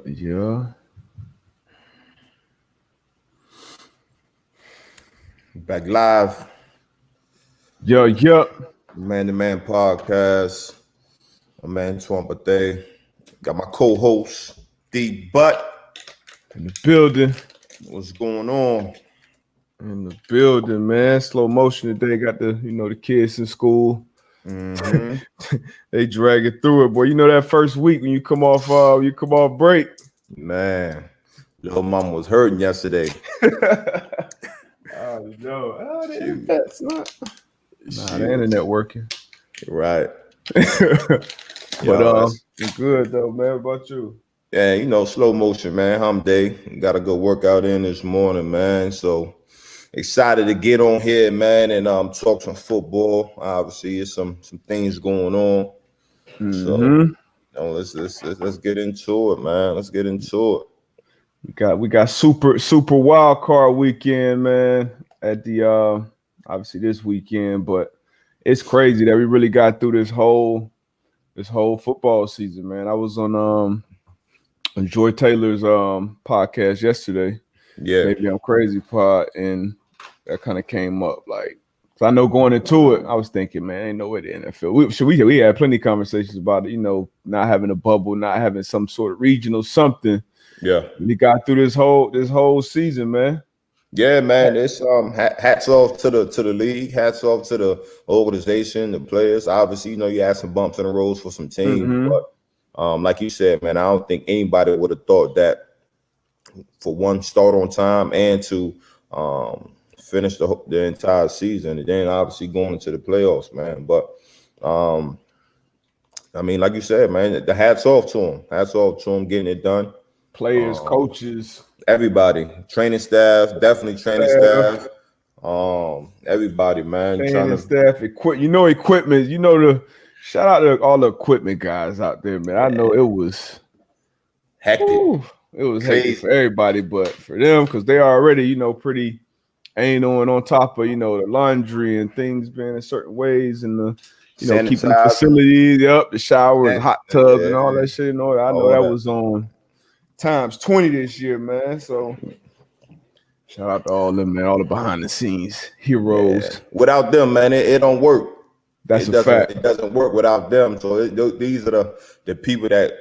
Yeah. Back live, Yeah. Man to Man podcast. My man Antoine Bethea. Got my co-host D Butt. In the building. What's going on? In the building, man. Slow motion today. Got the kids in school. Mm-hmm. They drag it through it, boy. You know that first week when you come off break. Man, little mama was hurting yesterday. Oh no. Oh, the Shoot, internet's not. Nah, the shoot. internet working. Right. But Yo, that's good though, man. What about you? yeah, slow motion, man. Hump day. Got a good workout in this morning, man. So excited to get on here, man, and talk some football. Obviously, there's some things going on. So Mm-hmm. let's get into it, man. Let's get into it. We got super wild card weekend, man. At the obviously this weekend, but it's crazy that we really got through this whole football season, man. I was on Joy Taylor's podcast yesterday. Yeah, Maybe I'm crazy pod, and that kind of came up like. So I know going into it, I was thinking, man, ain't no way the NFL. We had plenty of conversations about it, not having a bubble, not having some sort of regional something. yeah, We got through this whole season, man. yeah, man. It's hats off to the league, hats off to the organization, the players. Obviously, you had some bumps in the roads for some teams, Mm-hmm. but like you said, man, I don't think anybody would have thought that for one, start on time and to finish the entire season, and then obviously going into the playoffs, man. But um, I mean, like you said, man, the hats off to him. Hats off to him getting it done. Players, Um, coaches, Everybody, training staff, definitely training staff, staff. Everybody, man, trying training to staff, equipment. The shout out to all the equipment guys out there, man. I know it was, hectic, whew, it was hectic crazy. for everybody, but for them, because they are already, pretty ain't on top of the laundry and things being in certain ways and the keeping the Sanitizer, facilities up, the showers, hot tubs, and all yeah, that shit. I know all that that. was on times 20 this year, man. So shout out to all them, man, all the behind the scenes Yeah, heroes. without them, man, it don't work. That's a fact. It doesn't work without them. So these are the people that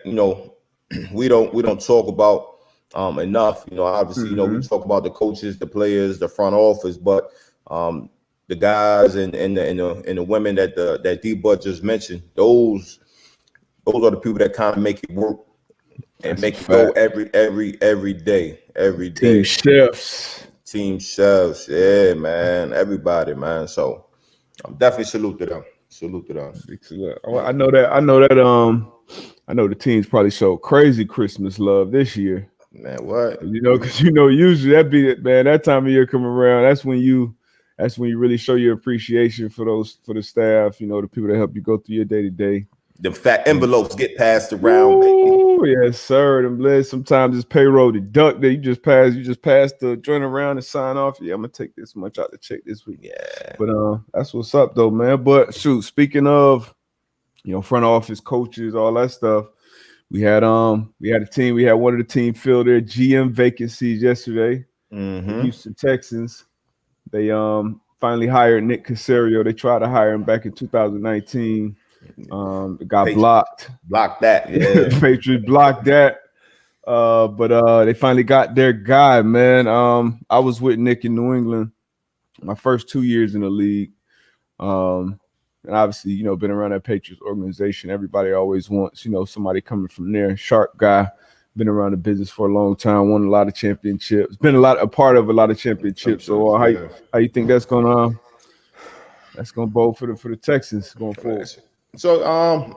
we don't talk about enough. Obviously, we Hmm. talk about the coaches, the players, the front office, but um, the guys and the women that D Bud just mentioned, those are the people that kind of make it work and That's a make it go fact. every day, every Team day. chefs. Team chefs, yeah, man, everybody, man. So I'm definitely salute to them. Salute to them. Big salute. I know the teams probably showed crazy Christmas love this year. Man, what? Because usually that be it, man. That time of year come around, that's when you really show your appreciation for the staff. The people that help you go through your day to day. The fat envelopes get passed around, baby. Ooh, yes, sir. Them bleds. Sometimes it's payroll deduct that you just pass the joint around and sign off. Yeah, I'm gonna take this much out the check this week. Yeah. But that's what's up though, man. But shoot, speaking of front office coaches, all that stuff. We had a team. We had one of the team fill their GM vacancies yesterday. The Mm-hmm. Houston Texans. They finally hired Nick Caserio. They tried to hire him back in 2019. It got Patriots blocked. block that. Yeah. Patriots blocked that. But they finally got their guy, man. I was with Nick in New England my first 2 years in the league. And obviously, been around that Patriots organization. Everybody always wants, somebody coming from there. Sharp guy, been around the business for a long time, won a lot of championships, been a part of a lot of championships. So Yeah. how you think that's gonna bode for the Texans going forward? So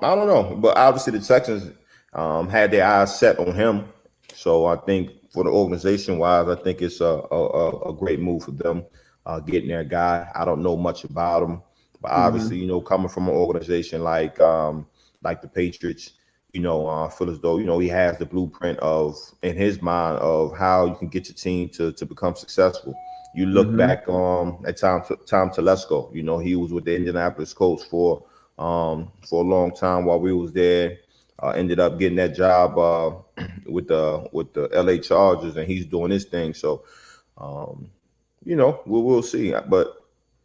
I don't know, but obviously the Texans had their eyes set on him. So I think for the organization wise, I think it's a great move for them getting their guy. I don't know much about him, but Hmm. obviously coming from an organization like the Patriots, I feel as though he has the blueprint of in his mind of how you can get your team to become successful. You look Hmm. back at Tom Telesco. He was with the Indianapolis Colts for a long time while we was there. Ended up getting that job with the LA Chargers, and he's doing his thing. So, we'll see. But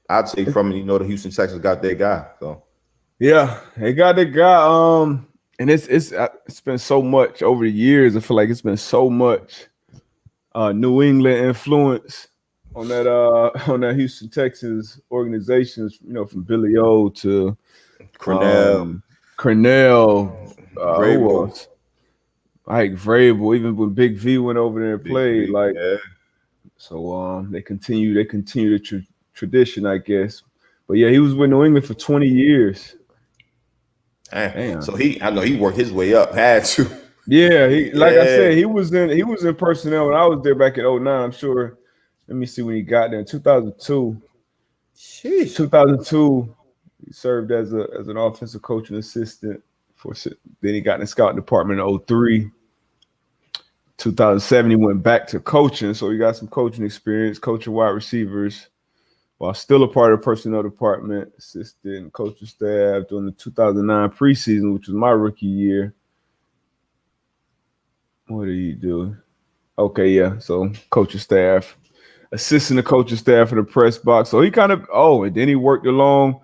I'd say from the Houston Texans got their guy. So yeah, they got their guy. And it's been so much over the years. I feel like it's been so much New England influence on that Houston Texans organizations. From Billy O to Crennel, who else? Like Vrabel, even when Big V went over there and played, so they continue the tradition, I guess. But yeah, he was with New England for 20 years. Damn. So I know he worked his way up, had to. Yeah, I said, he was in personnel when I was there back in 2009. I'm sure. Let me see when he got there in 2002. Sheesh. 2002, he served as an offensive coaching assistant then he got in the scouting department in 2003. 2007, he went back to coaching, so he got some coaching experience, coaching wide receivers, while still a part of the personnel department, assistant coaching staff during the 2009 preseason, which was my rookie year. What are you doing? Okay, yeah, so coaching staff, assisting the coaching staff in the press box. So he and then he worked along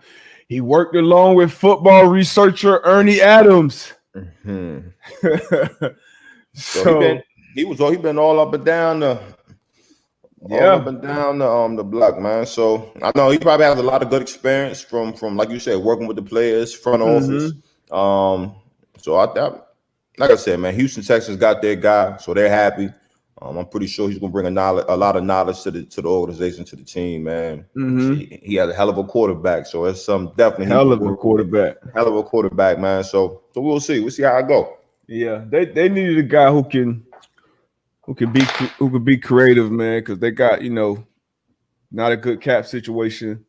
with football researcher Ernie Adams. Mm-hmm. So he been all up and down the block, man. So I know he probably has a lot of good experience from like you said, working with the players, front office. So like I said, man, Houston Texans got their guy, so they're happy. I'm pretty sure he's gonna bring a lot of knowledge to the organization, to the team, man. He has a hell of a quarterback, so it's definitely hell of a quarterback, man. So we'll see. We'll see how it go. Yeah, they needed a guy who can be creative, man, because they got not a good cap situation.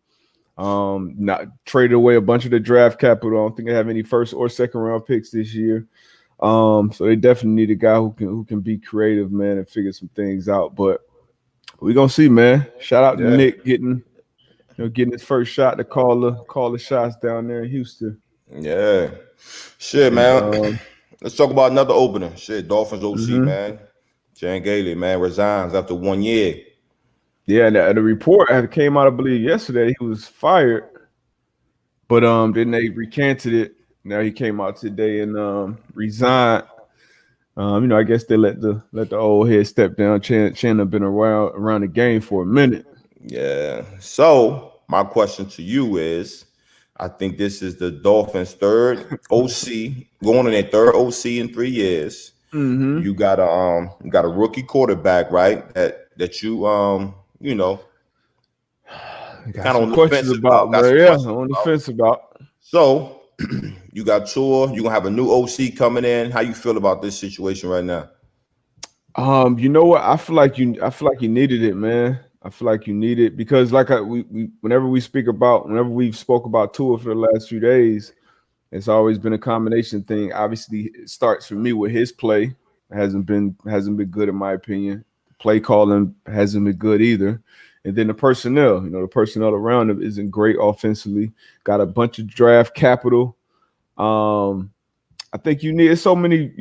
Not traded away a bunch of the draft capital. I don't think they have any first or second round picks this year. So they definitely need a guy who can be creative, man, and figure some things out. But we're gonna see, man. Shout out to Nick getting his first shot to call the shots down there in Houston. Yeah, shit, man. Let's talk about another opener. Shit, Dolphins OC, man. Chan Gailey, man, resigns after 1 year. Yeah, and the report came out, I believe, yesterday. He was fired, but then they recanted it. Now he came out today and resigned. I guess they let the old head step down. Chan have been around the game for a minute. Yeah. So my question to you is, I think this is the Dolphins' third OC, going on their third OC in 3 years. You got a rookie quarterback, right? That you kind of on the fence about. On the fence about. So you got Tua. You're gonna have a new OC coming in. How you feel about this situation right now? You know what? I feel like you needed it, man. I feel like you need it because, whenever we've spoke about Tua for the last few days, it's always been a combination thing. Obviously, it starts for me with his play. It hasn't been good in my opinion. Play calling hasn't been good either. And then the personnel, the personnel around him isn't great offensively. Got a bunch of draft capital. I think you need so many,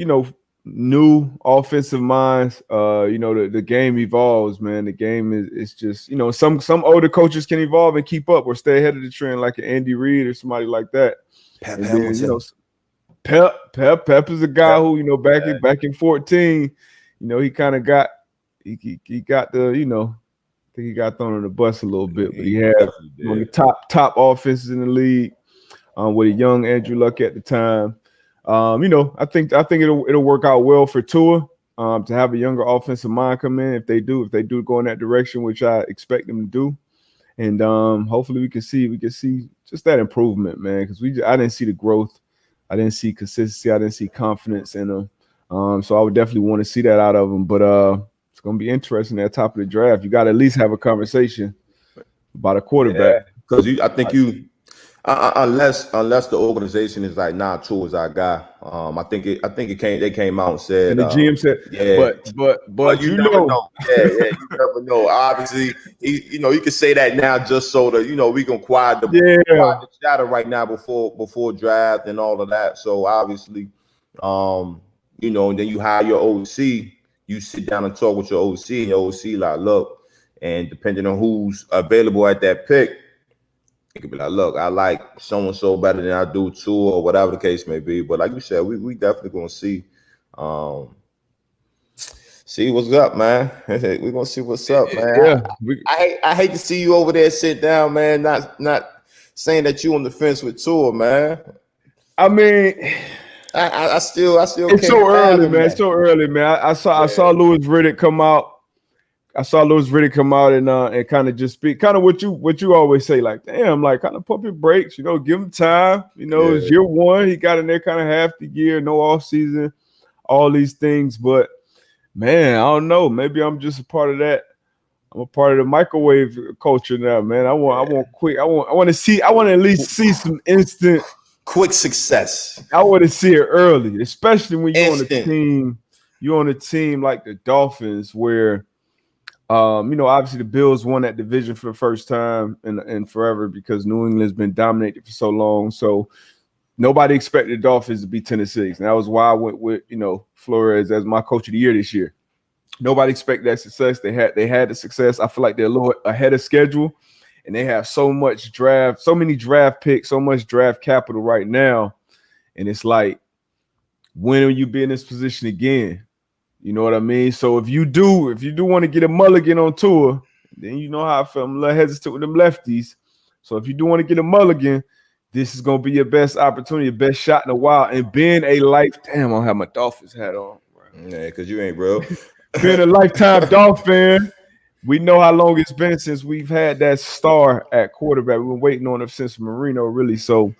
new offensive minds. The game evolves, man. The game is just, some older coaches can evolve and keep up or stay ahead of the trend, like an Andy Reid or somebody like that. Pep is a guy who, back in 14, he kind of got he got the, I think he got thrown on the bus a little bit, but he had one of the top offenses in the league with a young Andrew Luck at the time. I think it'll work out well for Tua to have a younger offensive mind come in if they do go in that direction, which I expect them to do. And hopefully we can see just that improvement, man, because I didn't see the growth. I didn't see consistency. I didn't see confidence in them. So I would definitely want to see that out of them. But it's going to be interesting at the top of the draft. You got to at least have a conversation about a quarterback. Because I think unless the organization is like, nah, Tua is our guy. I think they came out and said, and the GM said, but you never know. You never know. Obviously, you can say that now just so that we can quiet the chatter right now before draft and all of that. So obviously, you know, and then you hire your OC, you sit down and talk with your OC, and your OC like, look, and depending on who's available at that pick, it could be like, look, I like so-and-so better than I do Tua, or whatever the case may be. But like you said, we definitely gonna see what's up, man. We're gonna see what's up, man. Yeah, I hate to see you over there sit down, man, not saying that you on the fence with Tua, man. I mean, I still it's so early, man. It's so early, man. I saw Louis Riddick come out. I saw Louis Riddick come out and kind of just speak, kind of what you always say, like, damn, like kind of pump your brakes, you know, give him time. You know, It's year one. He got in there kind of half the year, no off season, all these things. But man, I don't know. Maybe I'm just a part of that. I'm a part of the microwave culture now, man. I want quick. I want to at least see some instant quick success. I want to see it early, especially when you're on a team like the Dolphins, where you know, obviously the Bills won that division for the first time in forever because New England's been dominated for so long. So nobody expected the Dolphins to be 10-6. And that was why I went with, you know, Flores as my coach of the year this year. Nobody expected that success. They had the success. I feel like they're a little ahead of schedule, and they have so many draft picks, so much draft capital right now. And it's like, when will you be in this position again? You know what I mean? So if you do want to get a mulligan on Tua, then you know how I feel. I'm a little hesitant with them lefties. So if you do want to get a mulligan, this is gonna be your best opportunity, your best shot in a while. And being a damn, I don't have my Dolphins hat on. Bro. Yeah, because you ain't, bro. Being a lifetime Dolphin, we know how long it's been since we've had that star at quarterback. We've been waiting on it since Marino, really. So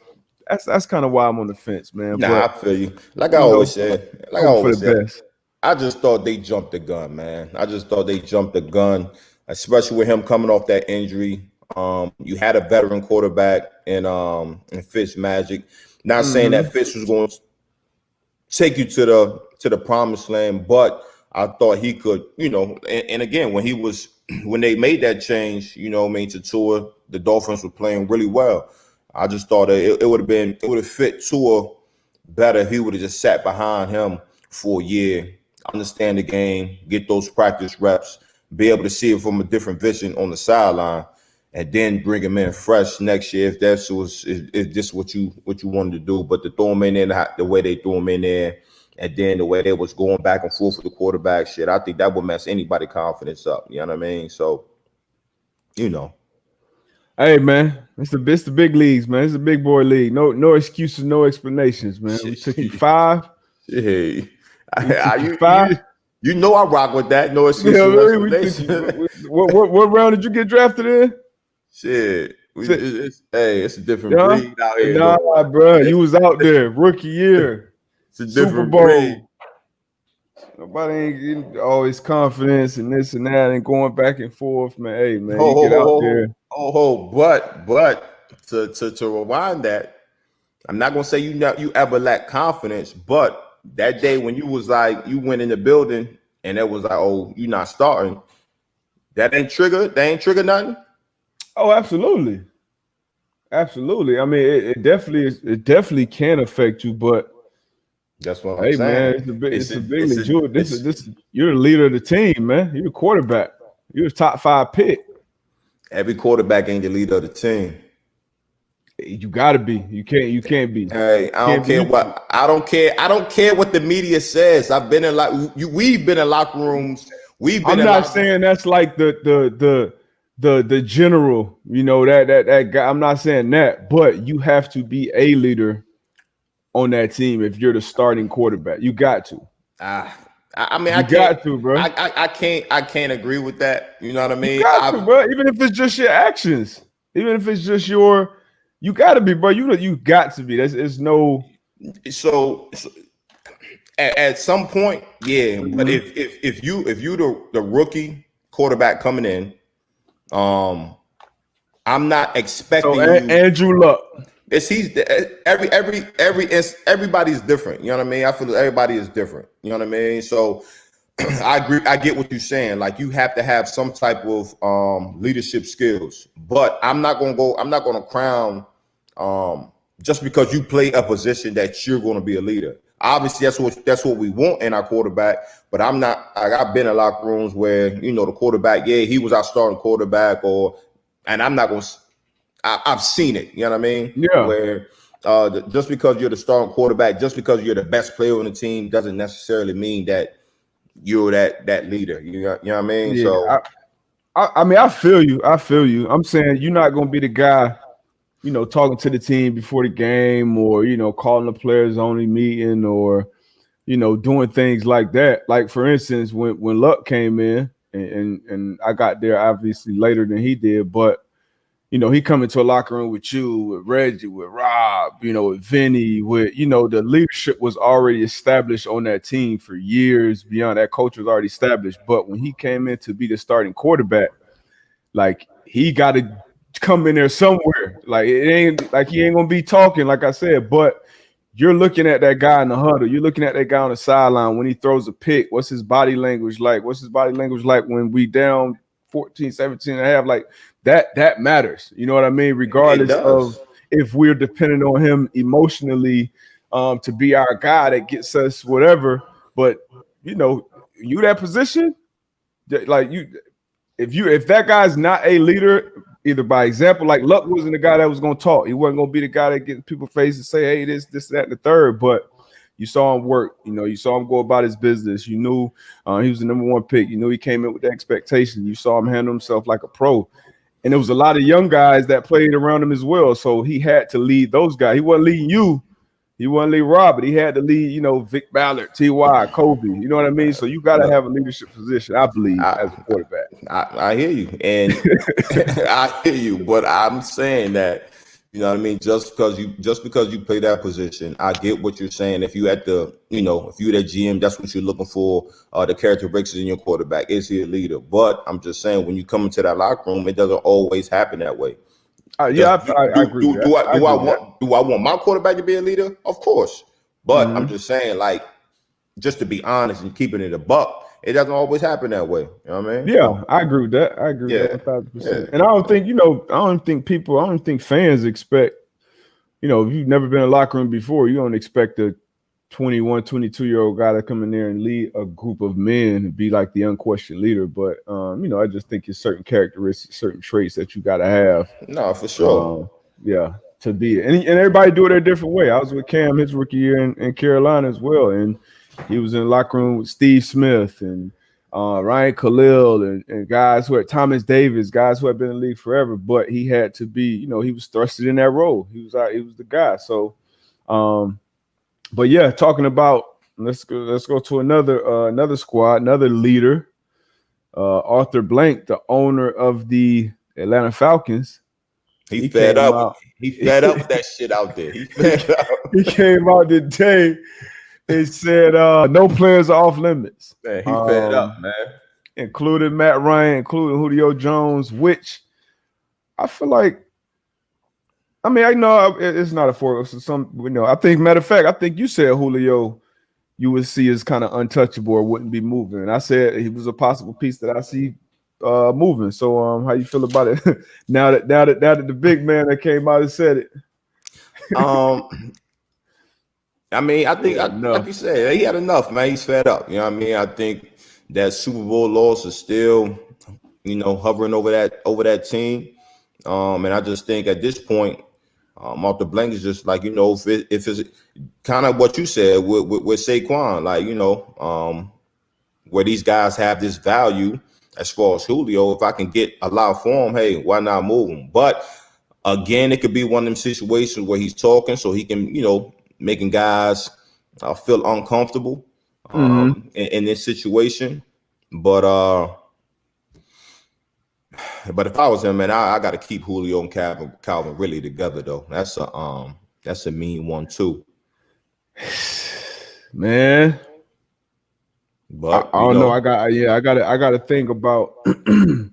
that's kind of why I'm on the fence, man. Nah, I feel you. Like I always said, I just thought they jumped the gun, man. I just thought they jumped the gun, especially with him coming off that injury. You had a veteran quarterback in Fitzmagic. Not saying that Fitz was going to take you to the promised land, but I thought he could, you know. And again, when they made that change, you know what I mean, to Tua, the Dolphins were playing really well. I just thought it would have fit Tua better if he would have just sat behind him for a year, understand the game, get those practice reps, be able to see it from a different vision on the sideline, and then bring him in fresh next year if this what you wanted to do. But to throw him in there the way they threw him in there, and then the way they was going back and forth with the quarterback shit, I think that would mess anybody's confidence up. You know what I mean? So, you know. Hey man, it's the big leagues, man. It's a big boy league. No excuses, no explanations, man. We took you 5. Hey. You know I rock with that. No excuses. What round did you get drafted in? Shit. It's a different breed out here. Nah, bro. You was out there. Rookie year. It's a different Super Bowl. breed. Nobody ain't getting always confidence and this and that and going back and forth, man. Hey, man, you get out there. But to rewind that, I'm not gonna say you ever lack confidence, but that day when you was like, you went in the building and it was like, oh, you're not starting, that ain't trigger nothing. Oh, absolutely. Absolutely. I mean, it definitely can affect you, but that's what I'm saying. Man, it's a big league. This you're the leader of the team, man. You're the quarterback. You're a top 5 pick. Every quarterback ain't the leader of the team. You gotta be. You can't be. Hey, I don't care what the media says. We've been in locker rooms. I'm not saying that's like the general, you know, that guy. I'm not saying that, but you have to be a leader on that team if you're the starting quarterback. You got to. I mean, bro. I can't agree with that. You know what I mean? You got to, bro. Even if it's just your actions, even if it's just you got to be, bro. You got to be. There's no. So at some point, yeah. But if you the rookie quarterback coming in, I'm not expecting. So Andrew Luck. Everybody's different. You know what I mean? I feel everybody is different. You know what I mean? So I agree. I get what you're saying. Like, you have to have some type of leadership skills. But I'm not gonna crown just because you play a position that you're gonna be a leader. Obviously, that's what we want in our quarterback. But I'm not. I've been in locker rooms where the quarterback, he was our starting quarterback, and I'm not going to. I've seen it. You know what I mean? Yeah. Where just because you're the starting quarterback, just because you're the best player on the team, doesn't necessarily mean that you're that leader. You know what I mean? Yeah. So I mean, I feel you. I'm saying you're not going to be the guy, talking to the team before the game, or calling the players only meeting, or doing things like that. Like, for instance, when Luck came in, and I got there obviously later than he did, but he come into a locker room with you, with Reggie, with Rob, with Vinny, with the leadership was already established on that team for years beyond that. Coach was already established. But when he came in to be the starting quarterback, like, he got to come in there somewhere. Like, it ain't like he ain't gonna be talking, like I said, but you're looking at that guy in the huddle. You're looking at that guy on the sideline when he throws a pick. What's his body language like? What's his body language like when we down 14, 17 and a half? Like, that matters. You know what I mean? Regardless of if we're dependent on him emotionally to be our guy that gets us whatever. But, you that position, like, if that guy's not a leader, either by example, like Luck wasn't the guy that was going to talk. He wasn't going to be the guy that gets people face and say, hey, this, that, and the third. But you saw him work. You saw him go about his business. You knew he was the number one pick. You knew he came in with the expectation. You saw him handle himself like a pro. And there was a lot of young guys that played around him as well. So he had to lead those guys. He wasn't leading you. He wasn't leading Rob, but he had to lead, Vic Ballard, T.Y., Kobe. You know what I mean? So you got to have a leadership position, I believe, as a quarterback. I hear you. And I hear you. But I'm saying that, you know what I mean? Just because you play that position, I get what you're saying. If you at the, if you're that GM, that's what you're looking for. The characteristics in your quarterback. Is he a leader? But I'm just saying, when you come into that locker room, it doesn't always happen that way. I agree. Do I want my quarterback to be a leader? Of course. But I'm just saying, like, just to be honest and keeping it a buck, it doesn't always happen that way. You know what I mean? Yeah, I agree with that. I agree with that 1,000%. Yeah. And I don't think fans expect, if you've never been in a locker room before, you don't expect a 21, 22-year-old guy to come in there and lead a group of men and be like the unquestioned leader. But, I just think it's certain characteristics, certain traits that you got to have. No, for sure. To be it. And everybody do it a different way. I was with Cam his rookie year in Carolina as well. And he was in the locker room with Steve Smith and Ryan Khalil and guys who are Thomas Davis, guys who have been in the league forever. But he had to be, he was thrusted in that role. He was the guy. So, but yeah, talking about let's go to another squad, another leader, Arthur Blank, the owner of the Atlanta Falcons. He fed up. He fed up with that shit out there. He fed up. He came out today. It said no players are off limits. Man, he fed up, man. Including Matt Ryan, including Julio Jones, which I feel like, I mean, I know it's not a four. I think, matter of fact, I think you said Julio you would see as kind of untouchable or wouldn't be moving. And I said he was a possible piece that I see moving. So how you feel about it now that the big man that came out and said it? I mean, I think, like you said, he had enough, man. He's fed up. You know what I mean? I think that Super Bowl loss is still, hovering over that team. And I just think at this point, Arthur Blank is just like, if it's kind of what you said with Saquon, like, where these guys have this value as far as Julio, if I can get a lot for him, hey, why not move him? But again, it could be one of them situations where he's talking so he can, making guys feel uncomfortable in this situation. But if I was him, man, I got to keep Julio and Calvin really together, though. That's a mean one too, man. But I don't know. I got to think about trying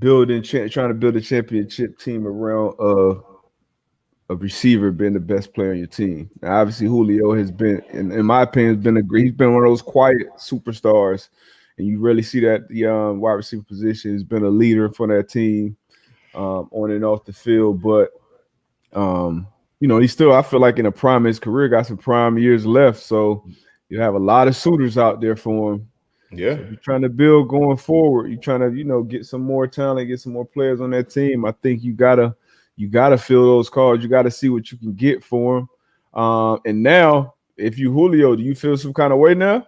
to build a championship team around a receiver being the best player on your team. Now, obviously, Julio has been, in my opinion, he's been one of those quiet superstars, and you really see that the wide receiver position has been a leader for that team on and off the field. But you know, he's still, I feel like in the prime of his career, got some prime years left. So you have a lot of suitors out there for him. Yeah. So if you're trying to build going forward, you're trying to, you know, get some more talent, get some more players on that team. I think you gotta fill those cards. You gotta see what you can get for him. And now, if you Julio, do you feel some kind of way now?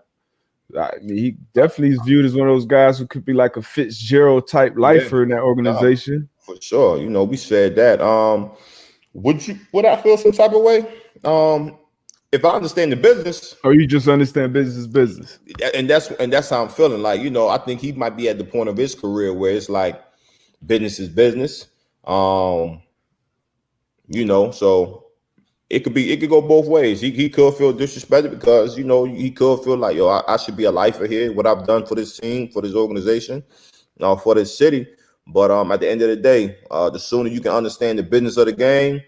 I mean, he definitely is viewed as one of those guys who could be like a Fitzgerald type lifer in that organization. For sure. You know, we said that. Would I feel some type of way? If I understand the business, or you just understand business is business, and that's how I'm feeling. Like, you know, I think he might be at the point of his career where it's like business is business. You know, so it could go both ways. He could feel disrespected because, you know, he could feel like, yo, I should be a lifer here. What I've done for this team, for this organization, for this city. But at the end of the day, the sooner you can understand the business of the game,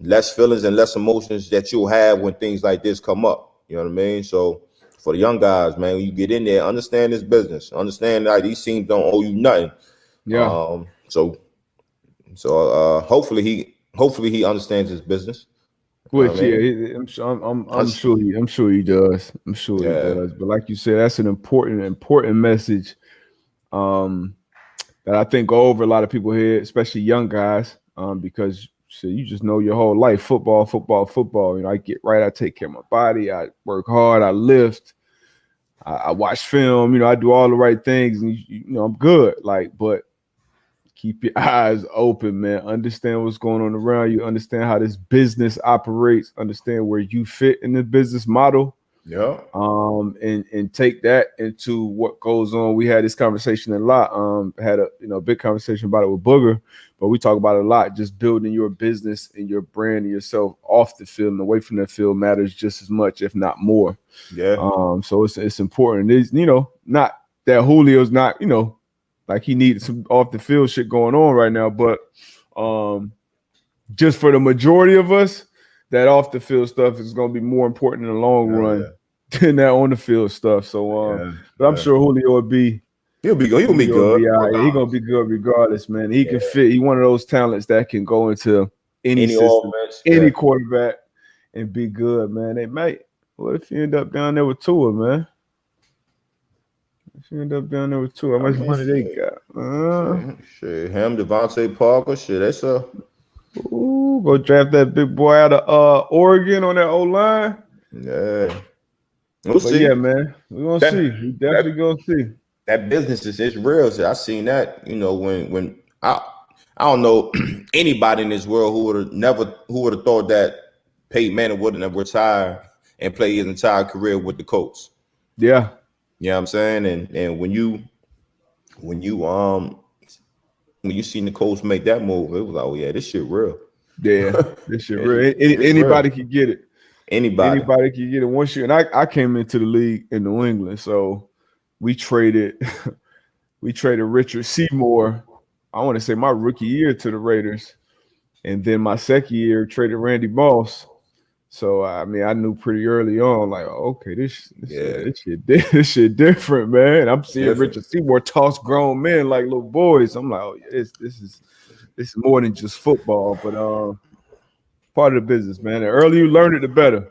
less feelings and less emotions that you'll have when things like this come up. You know what I mean? So for the young guys, man, when you get in there, understand this business. Understand that these teams don't owe you nothing. Yeah. So hopefully he understands his business. Which, I'm sure he does. I'm sure he does. But like you said, that's an important message that I think go over a lot of people's head, especially young guys, because you just know your whole life, football. You know, I get right, I take care of my body, I work hard, I lift, I watch film, you know, I do all the right things, and you know, I'm good. Like, but keep your eyes open, man. Understand what's going on around you. Understand how this business operates. Understand where you fit in the business model. Yeah. And take that into what goes on. We had this conversation a lot. Had a big conversation about it with Booger, but we talk about it a lot. Just building your business and your brand and yourself off the field and away from the field matters just as much, if not more. Yeah. So it's important. It's, you know, not that Julio's not, you know, like he needs some off the field shit going on right now, but just for the majority of us, that off the field stuff is going to be more important in the long run than that on the field stuff. So, but I'm sure Julio will be. He'll be good. He's going to be good regardless, man. He can fit. He's one of those talents that can go into any system, offense, any quarterback, and be good, man. They might. What if you end up down there with Tua, man? If you end up down there with Tua, how much money they got? Shit, him, Devontae Parker, shit, that's a. Ooh, go draft that big boy out of Oregon on that O-line. Yeah. We'll see. Yeah, man. We're gonna see. We definitely gonna see. That business is real. So I seen that, you know, when I don't know anybody in this world who would have thought that Peyton Manning wouldn't have retired and played his entire career with the Colts. Yeah. You know what I'm saying? And when you seen the Colts make that move, it was like, oh yeah, this shit real. Yeah, this shit real. Anybody can get it. Anybody can get it. Once you and I came into the league in New England, so we traded Richard Seymour. I want to say my rookie year to the Raiders, and then my second year traded Randy Moss. So I mean, I knew pretty early on, like, okay, this shit different, man. I'm seeing Richard Seymour toss grown men like little boys. I'm like, oh, yeah, this is more than just football, but part of the business, man. The earlier you learn it, the better.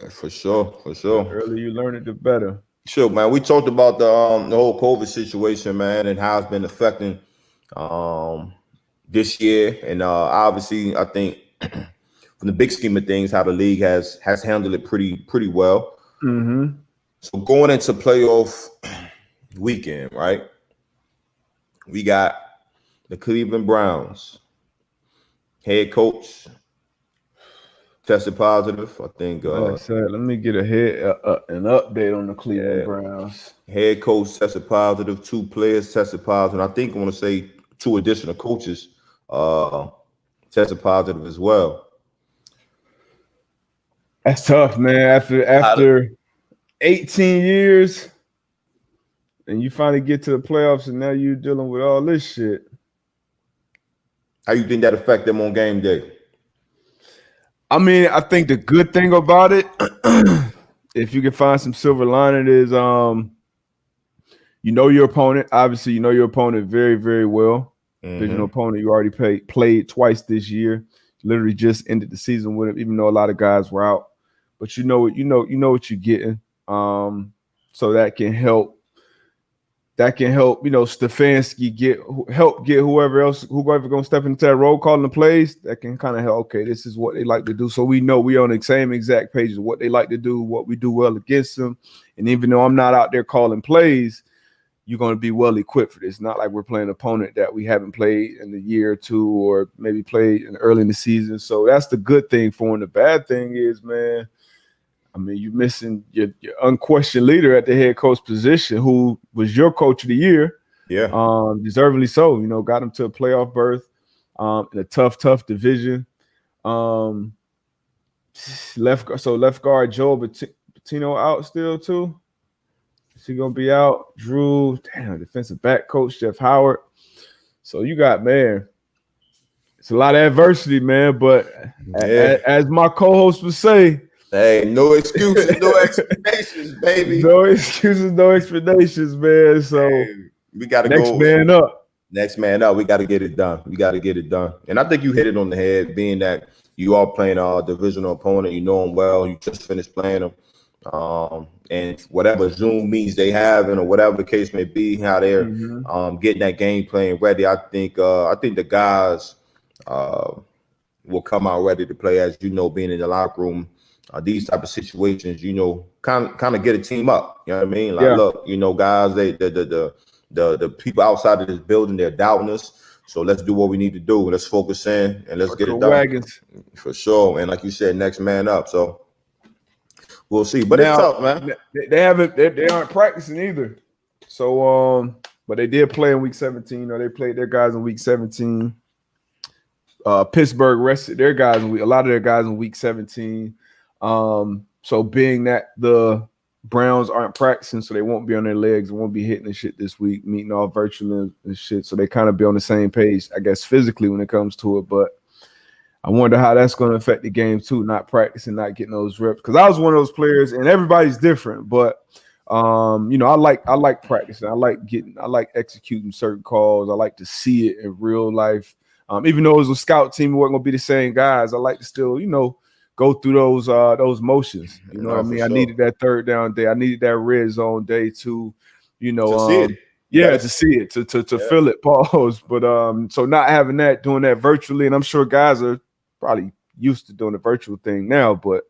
For sure. The earlier you learn it, the better. Sure, man. We talked about the whole COVID situation, man, and how it's been affecting this year, and obviously, I think. From the big scheme of things, how the league has handled it pretty well. Mm-hmm. So going into playoff weekend, right? We got the Cleveland Browns head coach tested positive. I think. Like I said, let me get an update on the Cleveland Browns. Head coach tested positive. 2 players tested positive. I think I want to say 2 additional coaches tested positive as well. That's tough, man. After 18 years, and you finally get to the playoffs, and now you're dealing with all this shit. How you think that affect them on game day? I mean, I think the good thing about it, if you can find some silver lining, is you know your opponent. Obviously, you know your opponent very, very well. Divisional opponent you already played twice this year. literally just ended the season with him, even though a lot of guys were out. But you know what you're getting. So that can help. Stefanski help get whoever gonna step into that role calling the plays. That can kind of help. Okay, this is what they like to do. So we know we on the same exact pages of what they like to do, what we do well against them. And even though I'm not out there calling plays, you're going to be well equipped for this. Not like we're playing an opponent that we haven't played in a year or two, or maybe played early in the season. So that's the good thing for him. The bad thing is, man, I mean, you're missing your unquestioned leader at the head coach position, who was your coach of the year. Yeah. Deservedly so. Got him to a playoff berth in a tough division. Left guard Joel Patino out still too. Is he gonna be out? Drew, defensive back coach Jeff Howard. So you got, man, it's a lot of adversity, man. But as my co-host would say, hey, no excuses, no explanations, baby. No excuses, no explanations, man. So we got to go next man up. Next man up. We got to get it done. And I think you hit it on the head, being that you are playing a divisional opponent. You know them well. You just finished playing them. And whatever Zoom meetings they have, or whatever the case may be, how they're getting that game plan ready. I think the guys will come out ready to play. As you know, being in the locker room, these type of situations, kind of get a team up. You know what I mean? Like, look, guys, the people outside of this building, they're doubting us. So let's do what we need to do. Let's focus in and let's get it done. Wagons. For sure. And like you said, next man up. So we'll see. But now, it's tough, man. They aren't practicing either. So but they did play in week 17, or they played their guys in week 17. Pittsburgh rested their guys a lot of their guys in week 17. So being that the Browns aren't practicing, so they won't be on their legs and won't be hitting and shit this week, meeting all virtually and shit. So they kind of be on the same page, I guess, physically when it comes to it. But I wonder how that's going to affect the game too, not practicing, not getting those reps. Because I was one of those players, and everybody's different. But I like practicing. I like executing certain calls. I like to see it in real life. Even though it was a scout team, we weren't going to be the same guys. I like to still, go through those motions. You know what I mean? Sure. I needed that third down day. I needed that red zone day to see it. Yeah, to see it, to feel it, pause. But so not having that, doing that virtually, and I'm sure guys are probably used to doing the virtual thing now, but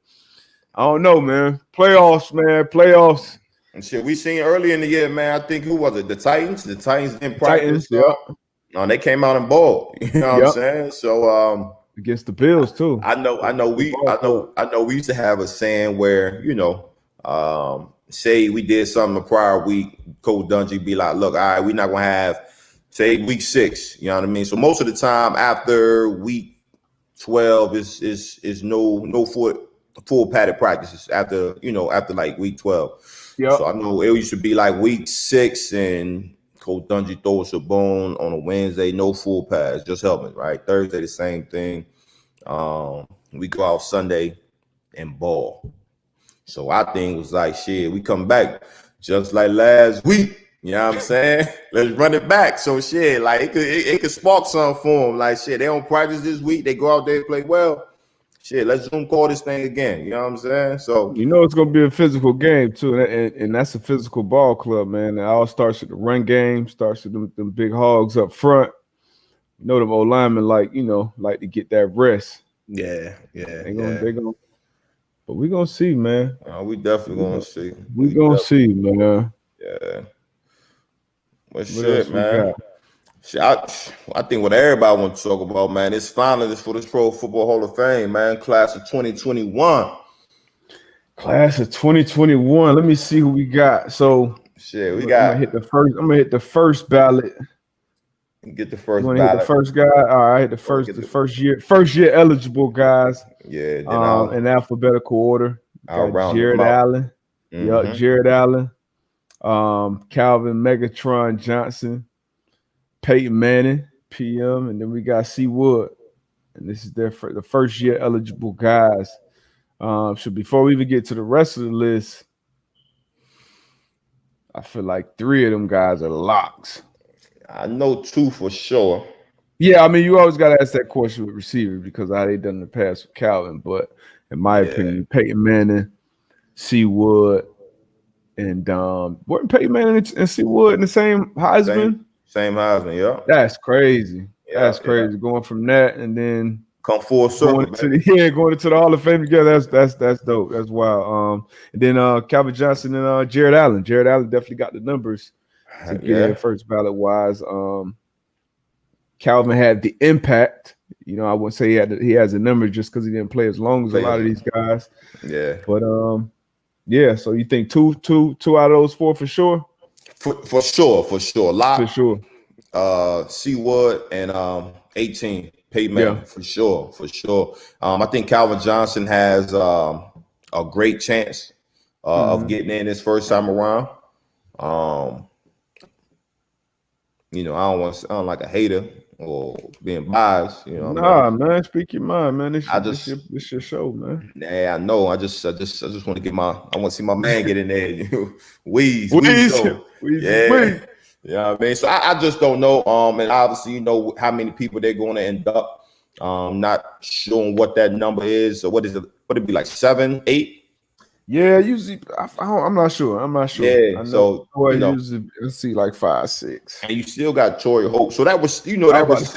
I don't know, man. Playoffs. And shit, we seen early in the year, man. I think who was it? The Titans. The Titans didn't practice. Yeah. No, they came out and balled. You know what I'm saying? So against the Bills too. I know we used to have a saying where, say we did something the prior week, Coach Dungy be like, look, all right, we're not gonna have, say, week 6. You know what I mean? So most of the time after week 12 is no full padded practices after like week 12. Yeah. So I know it used to be like week 6 and Coach Dungy throw us a bone on a Wednesday, no full pads, just helping, right? Thursday, the same thing. We go out Sunday and ball. So our thing was like, shit, we come back just like last week. You know what I'm saying? Let's run it back. So shit, like it could spark something for them. Like shit, they don't practice this week. They go out there and play well. Shit, let's Zoom call this thing again. You know what I'm saying? So it's gonna be a physical game too, and that's a physical ball club, man. It all starts with the run game, starts with them big hogs up front. Them old linemen like to get that rest. Yeah. They gonna, but we gonna see, man. We definitely gonna see. We gonna see, man. Yeah. Well, shit, man. I think what everybody wants to talk about, man, is finalists for this Pro Football Hall of Fame, man. Class of 2021. Class of 2021. Let me see who we got. So shit, I'm gonna hit the first ballot. Get the first ballot. Hit the first guy. All right, the first year eligible guys. Yeah. In alphabetical order. Jared Allen. Mm-hmm. Jared Allen. Calvin Megatron Johnson. Peyton Manning, PM, and then we got C. Wood, and this is the first year eligible guys. So before we even get to the rest of the list, I feel like 3 of them guys are locks. I know 2 for sure. Yeah, I mean, you always got to ask that question with receivers because how they done in the past with Calvin. But in my opinion, Peyton Manning, C. Wood, and weren't Peyton Manning and C. Wood in the same Heisman? Same Heisman, yeah. That's crazy. Yeah, That's crazy. Going from that and then come full circle, going into the Hall of Fame together. That's dope. That's wild. And then Calvin Johnson and Jared Allen. Jared Allen definitely got the numbers to get in first ballot wise. Calvin had the impact. You know, I wouldn't say he has a number just because he didn't play as long as a lot of these guys. Yeah. But yeah. So you think two out of those four for sure? For sure. Lock, for sure. C. Wood and 18 Peyton Manning, for sure. I think Calvin Johnson has a great chance of getting in his first time around. You know, I don't sound like a hater or being biased. You know, man, speak your mind, man. This your show, man. Yeah, I know. I just want to get I want to see my man get in there. Wheeze. Yeah. Yeah, I mean, so I just don't know. And obviously, you know how many people they're going to induct. Not sure what that number is. So what is it? Would it be like 7, 8? Yeah, usually I'm not sure. Yeah, so you know, usually let's see, like 5, 6. And you still got Torrey Holt. So that was, you know, that was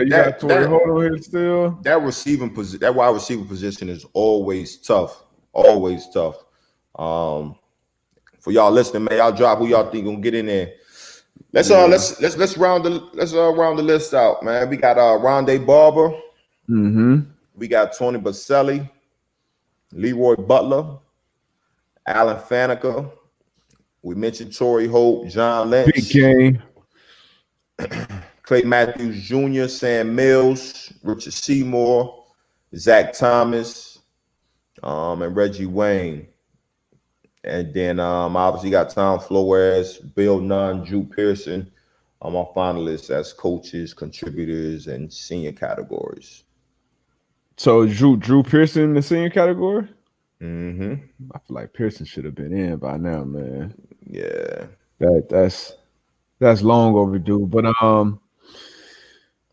got Torrey Holt on here still. That wide receiving position is always tough. Always tough. For y'all listening, man, y'all drop who y'all think gonna get in there. Let's round the list out, man. We got Rondé Barber. We got Tony Boselli, Leroy Butler, Alan Faneca. We mentioned Torrey Holt, John Lynch, Big Game, Clay Matthews Jr., Sam Mills, Richard Seymour, Zach Thomas, and Reggie Wayne. And then obviously got Tom Flores, Bill Nunn, Drew Pearson. Our finalists as coaches, contributors, and senior categories. So Drew Pearson in the senior category? I feel like Pearson should have been in by now, man. Yeah. That's long overdue. But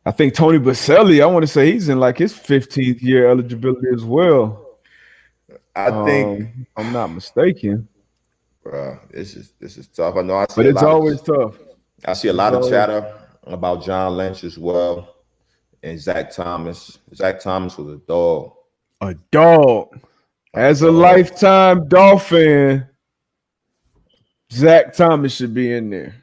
I think Tony Boselli, I want to say he's in like his 15th year eligibility as well. I think I'm not mistaken. This is tough. I know but it's always tough. I see a lot of chatter about John Lynch as well. And Zach Thomas. Zach Thomas was a dog. A dog. As a lifetime Dolphin, Zach Thomas should be in there.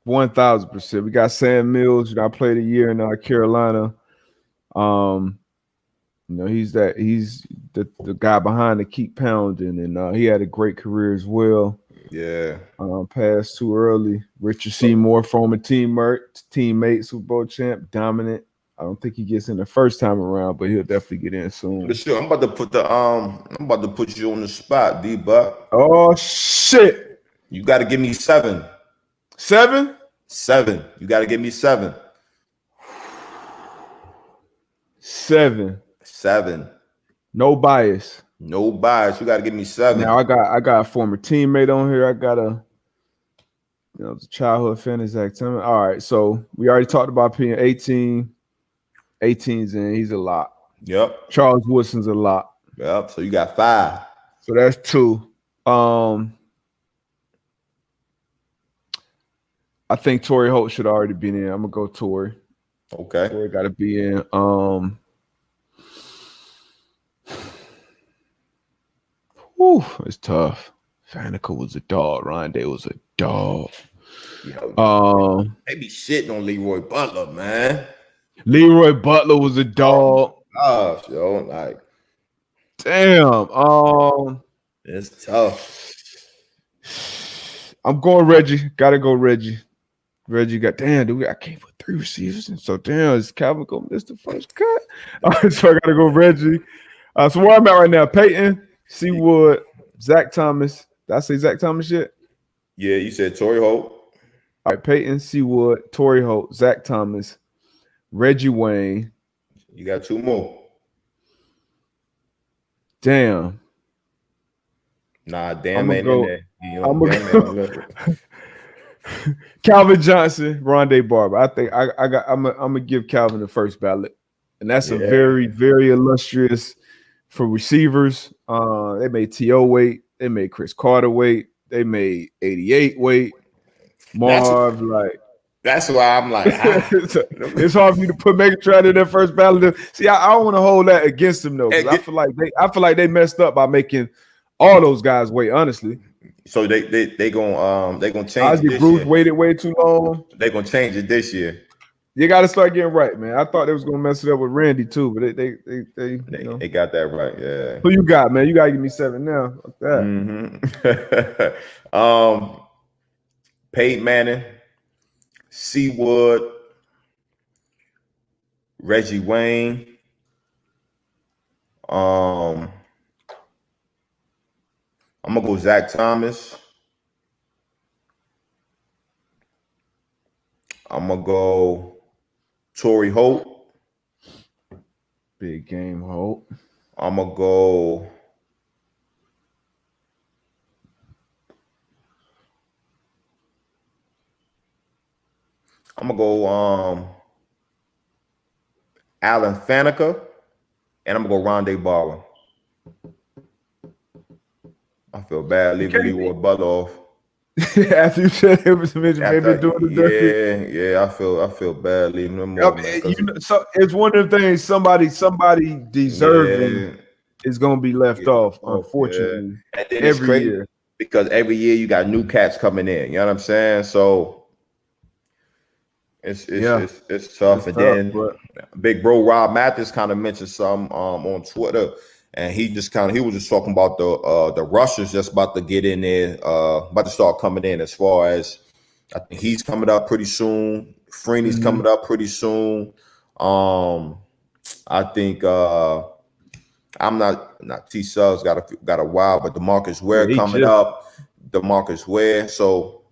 1,000%. We got Sam Mills. I played a year in Carolina. You know, he's the guy behind the keep pounding, and he had a great career as well. Yeah. Passed too early. Richard Seymour, former teammate, Super Bowl champ, dominant. I don't think he gets in the first time around, but he'll definitely get in soon. For sure. I'm about to put you on the spot, D-Buck. Oh shit. You gotta give me 7. 7? 7. You gotta give me 7. 7. No bias. You gotta give me 7. Now I got a former teammate on here. I got a childhood fan of Zach Thomas. All right, so we already talked about being 18. 18's in. He's a lot. Yep. Charles Woodson's a lot. Yep. So you got 5. So that's 2. I think Torrey Holt should already be in. I'm gonna go Torrey. Okay. Torrey got to be in. It's tough. Faneca was a dog. Rondé was a dog. They be shitting on Leroy Butler, man. Leroy Butler was a dog. Oh, yo, like, damn. It's tough. I'm going Reggie. Gotta go Reggie. Reggie got dude. I can't put 3 receivers in. So damn, is Calvin gonna miss the first cut? All right, so I gotta go Reggie. So where I'm at right now, Peyton, C. Wood, Zach Thomas. Did I say Zach Thomas yet? Yeah, you said Torrey Holt. All right, Peyton, C. Wood, Torrey Holt, Zach Thomas, Reggie Wayne. You got 2 more. Damn. Nah, damn ain't in there. Calvin Johnson, Rondé Barber. I think I'm gonna give Calvin the first ballot, and that's a very, very illustrious for receivers. They made T.O. wait. They made Chris Carter wait. They made 88 wait. Marv, that's why I'm like, it's hard for you to put Megatron in their first ballot. See, I don't want to hold that against them though, because I feel like they messed up by making all those guys wait. Honestly, so they gonna change. Ozzie Bruce waited way too long. They gonna change it this year. You got to start getting right, man. I thought they was gonna mess it up with Randy too, but they got that right. Yeah. Who you got, man? You gotta give me 7 now. Like that. Mm-hmm. Peyton Manning, C. Wood, Reggie Wayne. I'm gonna go Zach Thomas. I'm gonna go Torrey Holt. Big game Holt. I'm gonna go Alan Faneca, and I'm gonna go Rondé Barber. I feel bad leaving Leroy Butler off. After you said it was maybe doing the dirty. Yeah, I feel bad leaving them off. So it's one of the things somebody deserving is gonna be left off, unfortunately. Yeah. And then every year. Because every year you got new cats coming in. You know what I'm saying? So it's tough. And then big bro Rob Mathis kind of mentioned some on Twitter. And he was just talking about the rushers just about to get in there, about to start coming in. As far as I think he's coming up pretty soon. Freeney's coming up pretty soon. I think I'm not T. Subs got a while, but DeMarcus Ware coming up. DeMarcus Ware. So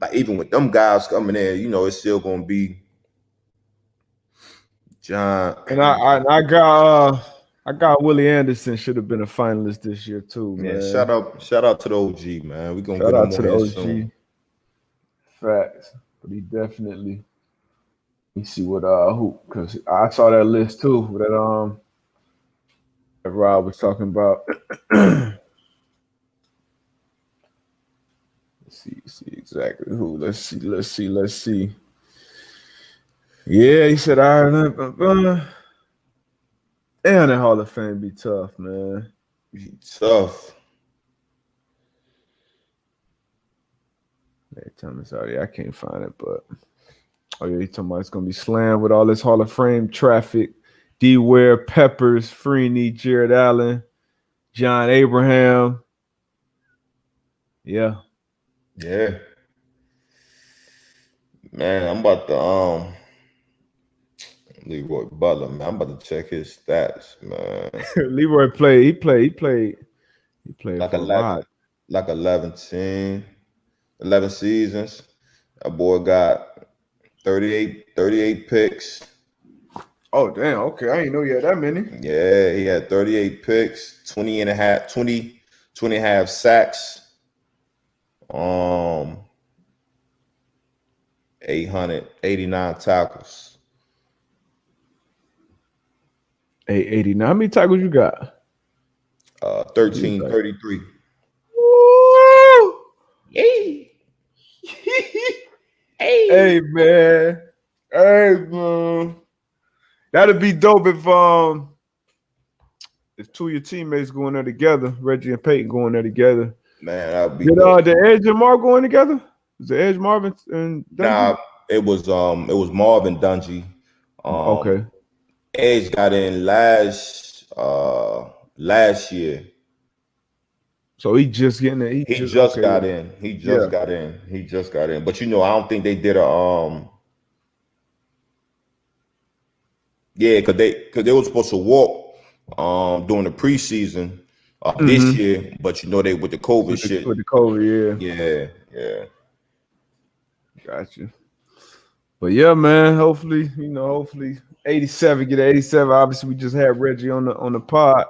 like even with them guys coming in, you know, it's still gonna be John. And I got Willie Anderson should have been a finalist this year too, man. Yeah, shout out to the OG, man. We gonna shout get out to the OG. Soon. Facts, but he definitely. Let me see what who, because I saw that list too that Rob was talking about. Let's see exactly who. Let's see. Yeah, he said damn, that Hall of Fame be tough, man. Be tough. Hey, Thomas, I can't find it, but he's talking about it's gonna be slammed with all this Hall of Fame traffic. D. Ware, Peppers, Freeney, Jared Allen, John Abraham. Yeah. Man, I'm about to Leroy Butler, man. I'm about to check his stats, man. Leroy played. He played like for 11, like 11 seasons. That boy got 38 picks. Oh damn! Okay, I didn't know you had that many. Yeah, he had 38 picks, 20 and a half sacks. 889 tackles. 889. How many tackles you got? 1333. Woo! Hey. Hey man. That'd be dope if two of your teammates going there together, Reggie and Peyton going there together. Man, that'd be dope. Did the Edge and Marv going together? Was the Edge Marvin and Dungy? Nah, it was Marv and Dungy. Okay. Edge got in last year. So he just getting it. He just got in. He just got in. But you know, I don't think they did a because they were supposed to walk during the preseason this year, but you know they with the COVID shit. With the COVID, yeah. Got you. But yeah, man. Hopefully 87 get 87. Obviously, we just had Reggie on the pod.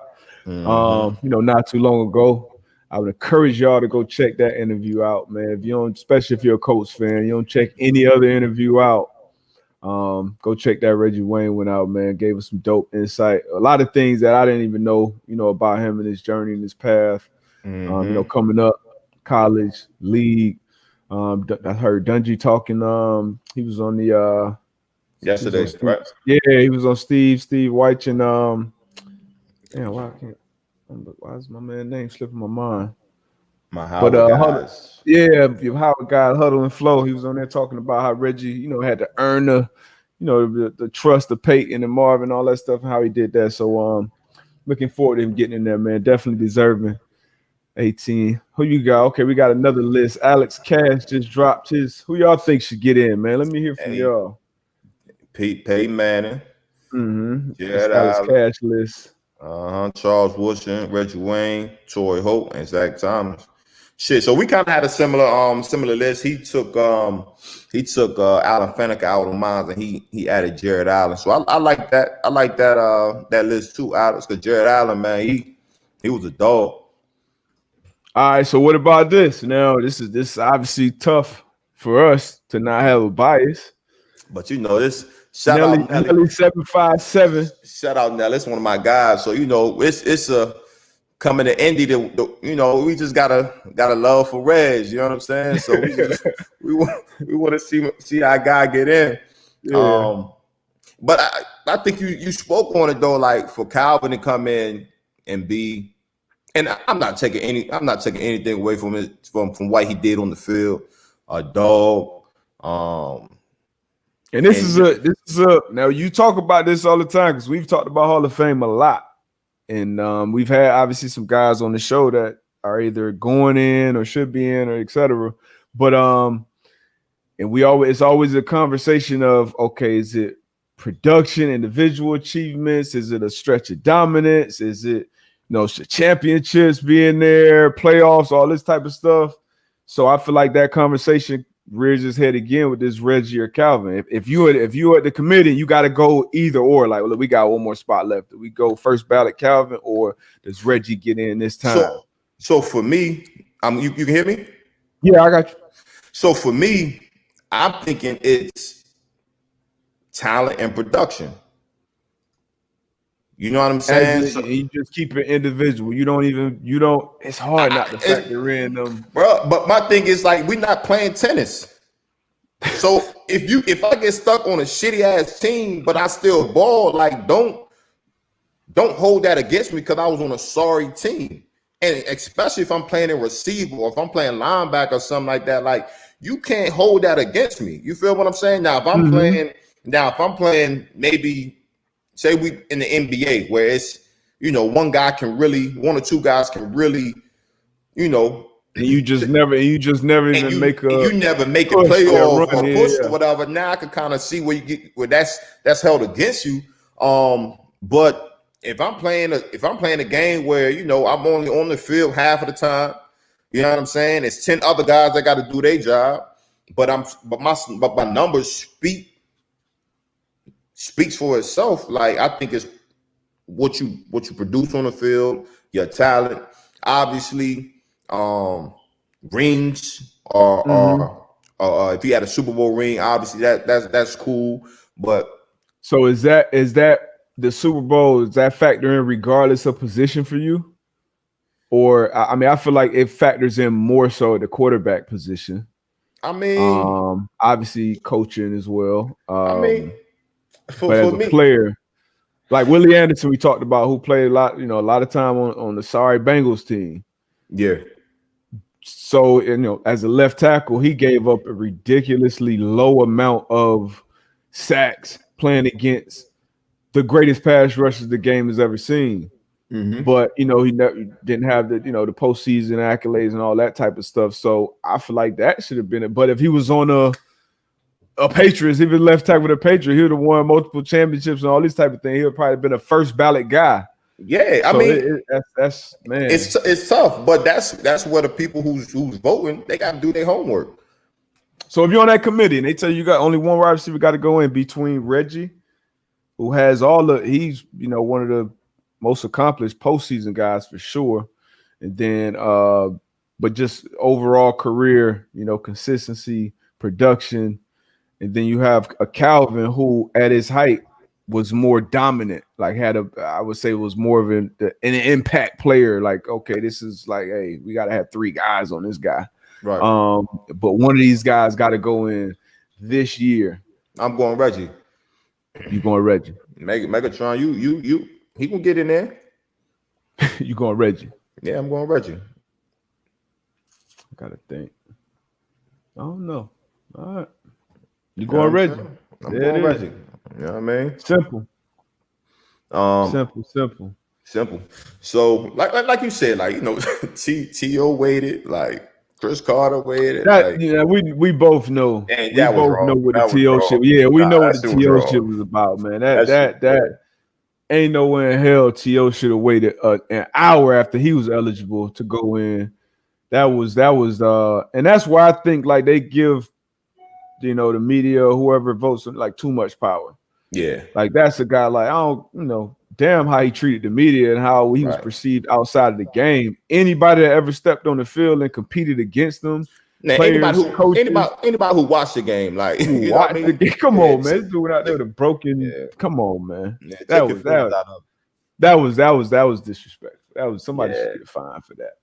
Mm-hmm. Not too long ago. I would encourage y'all to go check that interview out, man. If you don't, especially if you're a Colts fan, you don't check any other interview out. Go check that Reggie Wayne one out, man. Gave us some dope insight. A lot of things that I didn't even know, about him and his journey and his path. Coming up, college, league. I heard Dungy talking. He was on the yesterday, right? Yeah, he was on Steve White and why is my man name slipping my mind? My Howard guys. Howard guys, Huddle and Flow. He was on there talking about how Reggie, had to earn the trust of Peyton and Marvin, all that stuff, and how he did that. So looking forward to him getting in there, man. Definitely deserving. 18. Who you got? Okay, we got another list. Alex Cash just dropped his. Who y'all think should get in, man? Let me hear from y'all. Peyton Manning. Yeah, Alex Cash list. Charles Woodson, Reggie Wayne, Torrey Holt, and Zach Thomas. Shit. So we kind of had a similar list. He took Alan Faneca out of mine, and he added Jared Allen. So I like that. I like that list too, Alex, because Jared Allen, man, he was a dog. All right, so what about this? Now, this is obviously tough for us to not have a bias. But this shout out Nelly 757. Shout out Nelly. It's one of my guys. So it's a coming to Indy. We just got a love for Reg. You know what I'm saying? So we want to see our guy get in. Yeah. But I think you spoke on it though. Like for Calvin to come in and be. And I'm not taking anything away from it from what he did on the field. A dog. And this is a now you talk about this all the time because we've talked about Hall of Fame a lot. And we've had obviously some guys on the show that are either going in or should be in or etc. But and it's always a conversation of, okay, is it production, individual achievements? Is it a stretch of dominance? Is it championships being there, playoffs, all this type of stuff? So I feel like that conversation rears its head again with this Reggie or Calvin. If you at the committee, you got to go either or. Like, well, we got one more spot left. Do we go first ballot Calvin, or does Reggie get in this time? So for me, you can hear me? Yeah, I got you. So for me, I'm thinking it's talent and production. You know what I'm saying? You just keep it individual. It's hard not to factor in them. Bro, but my thing is, like, we're not playing tennis. So if I get stuck on a shitty ass team, but I still ball, like, don't hold that against me because I was on a sorry team. And especially if I'm playing a receiver or if I'm playing linebacker or something like that, like, you can't hold that against me. You feel what I'm saying? Now, if I'm playing maybe, say we in the NBA where it's, one or two guys can really, and you just never even make a playoff or push or whatever. Now I can kind of see where that's held against you. But if I'm playing a game where I'm only on the field half of the time, you know what I'm saying? It's 10 other guys that got to do their job, but my numbers speaks for itself. Like, I think it's what you produce on the field, your talent, obviously, rings or if you had a Super Bowl ring, obviously that's cool. But so is that the Super Bowl, does that factor in regardless of position for you? Or I feel like it factors in more so at the quarterback position. Obviously coaching as well. But as a player, like Willie Anderson, we talked about, who played a lot of time on the sorry Bengals team. Yeah. So, as a left tackle, he gave up a ridiculously low amount of sacks playing against the greatest pass rushers the game has ever seen. Mm-hmm. But, he didn't have the postseason accolades and all that type of stuff. So I feel like that should have been it. But if he was on a Patriots, if he left tackle with a Patriot, he would have won multiple championships and all these type of things. He would probably been a first ballot guy. Yeah, that's man. It's tough, but that's where the people who's voting, they got to do their homework. So if you're on that committee and they tell you got only one wide receiver got to go in between Reggie, who has he's one of the most accomplished postseason guys for sure, and then but just overall career, consistency, production, and then you have a Calvin who at his height was more dominant, like I would say was more of an impact player. Like, okay, this is like, hey, we got to have 3 guys on this guy. Right. But one of these guys got to go in this year. I'm going Reggie. You going Reggie? Megatron, you he can get in there. You going Reggie? Yeah, I'm going Reggie. I gotta think. I don't know. All right. You going Reggie? I'm going Reggie. You know what I mean? Simple. Simple. So, like you said, like, T.O. waited, like Chris Carter waited. We both know. And we both know what the T.O. shit. Yeah, we know what the T.O. shit was about, man. That ain't nowhere in hell T.O. should have waited an hour after he was eligible to go in. That was and that's why I think like they give the media or whoever votes like too much power. Yeah. Like that's a guy like, I don't, damn how he treated the media and how he was perceived outside of the game. Anybody that ever stepped on the field and competed against them, now, anybody who watched the game, like, come on, man, this dude out there with broken. Come on, man, that was disrespectful. That was somebody should get fined for that.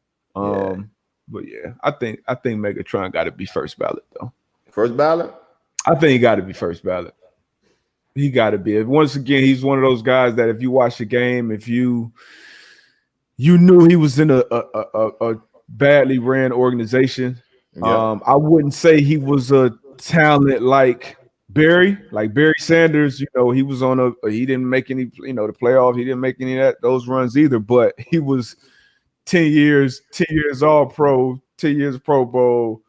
But yeah, I think Megatron got to be first ballot though. First ballot? I think he got to be first ballot. He got to be. Once again, he's one of those guys that if you watch the game, if you knew he was in a badly ran organization, I wouldn't say he was a talent like Barry Sanders. He was he didn't make any, the playoff. He didn't make any of those runs either. But he was 10 years All Pro, 10 years Pro Bowl,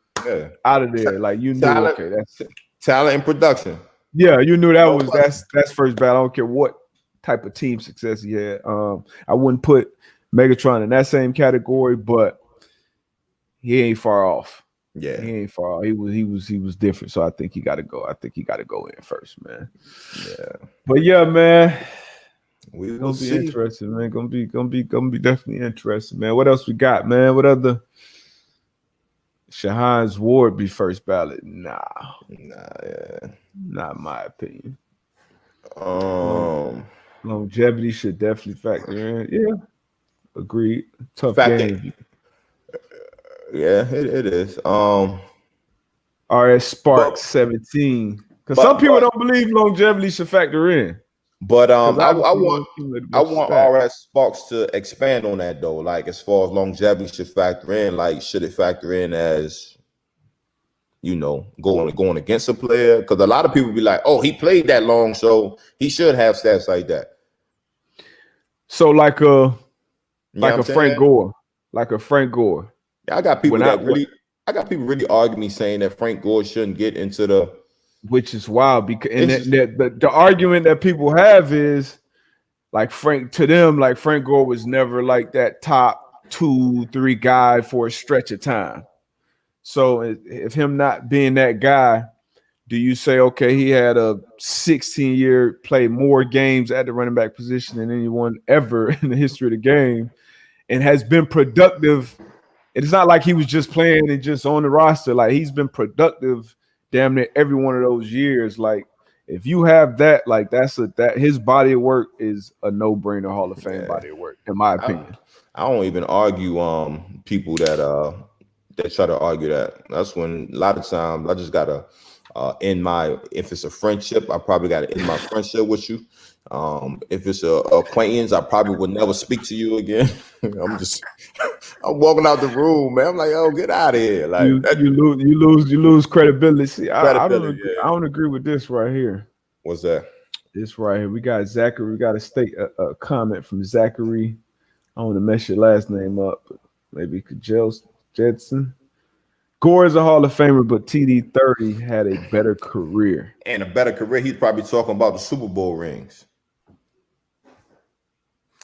out of there. Like you knew, talent, okay, that's it. Talent and production. Yeah, you knew that's first ballot. I don't care what type of team success he had. I wouldn't put Megatron in that same category, but he ain't far off. Yeah, he ain't far off. He was different. So I think he got to go. I think he got to go in first, man. Yeah, but yeah, man. We're gonna be interesting, man. Gonna be definitely interesting, man. What else we got, man? What other? Shahines Ward be first ballot? Nah, not in my opinion. Longevity should definitely factor in. Yeah, agreed. Tough game. Yeah, it is. RS Sparks 17. Because some people don't believe longevity should factor in. But I want RS Sparks to expand on that though. Like as far as longevity should factor in, like should it factor in as going against a player? Because a lot of people be like, oh, he played that long, so he should have stats like that. So like a Frank Gore. Like a Frank Gore. I got people really arguing me saying that Frank Gore shouldn't get into the, which is wild because the argument that people have is like Frank Gore was never like that top 2-3 guy for a stretch of time. So if him not being that guy, do you say, okay, he had a 16-year, played more games at the running back position than anyone ever in the history of the game and has been productive? It's not like he was just playing and just on the roster. Like he's been productive damn near every one of those years. Like if you have that, like that his body of work is a no-brainer Hall of Fame body of work, in my opinion. I don't even argue people that try to argue that. That's when a lot of times I just gotta if it's a friendship, I probably gotta end my friendship with you. If it's a acquaintance, I probably would never speak to you again. I'm walking out the room, man. I'm like, oh, get out of here. Like you lose credibility. See, I don't agree with this right here. What's that? This right here. We got Zachary. We got a comment from Zachary. I don't want to mess your last name up, but maybe Jedson. Gore is a Hall of Famer, but TD30 had a better career. And a better career, he's probably talking about the Super Bowl rings.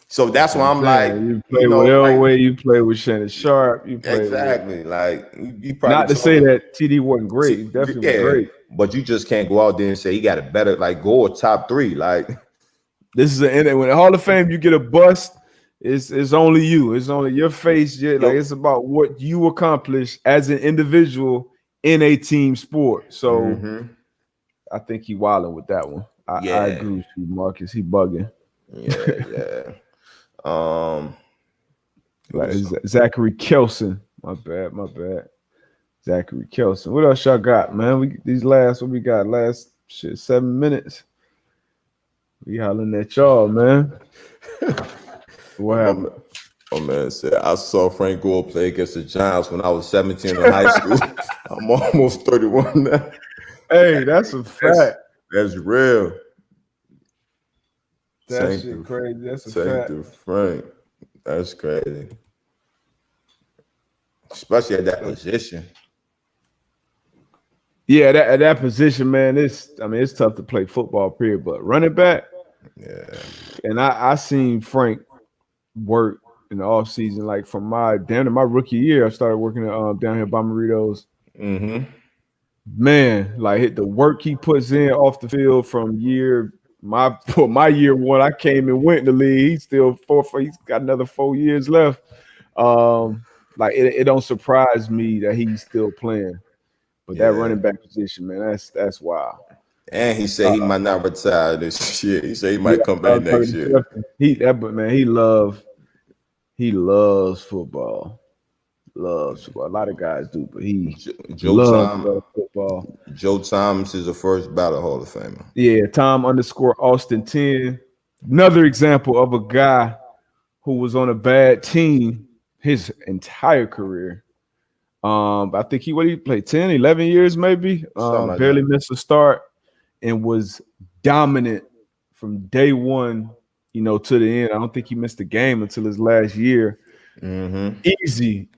So that's why I'm like, you play with Elway, you play with Shannon Sharp, you play exactly. Like you probably not to say that TD wasn't great, he definitely was great. But you just can't go out there and say he got a better, like Gore top 3. Like this is when the Hall of Fame, you get a bust. It's only you. It's only your face. Yeah, like it's about what you accomplish as an individual in a team sport. So I think he wilding with that one. I agree with you, Marcus. He bugging. Yeah. Like Zachary Kelson. My bad. Zachary Kelson. What else y'all got, man? What we got? Last 7 minutes. We hollering at y'all, man. What happened? Oh man said I saw Frank Gore play against the Giants when I was 17 in high school. I'm almost 31 now. Hey, that's a fact. That's real. That shit crazy. That's a fact. Frank. That's crazy. Especially at that position. Yeah, at that position, man, it's tough to play football, period. But running back, yeah. And I seen Frank work in the offseason, like from my rookie year. I started working down here by Marito's. Man, like the work he puts in off the field from my year one, I came and went in the league. He's still he's got another 4 years left. Like it don't surprise me that he's still playing. But that running back position, man, that's wild. And he said he might not retire this year. He said he might come back next year. He loves football. Loves football. A lot of guys do, but he loves football. Joe Thomas is a first ballot Hall of Famer. Yeah, Tom_Austin10. Another example of a guy who was on a bad team his entire career. I think he played 10, 11 years maybe. Barely missed a start and was dominant from day one, to the end. I don't think he missed a game until his last year. Easy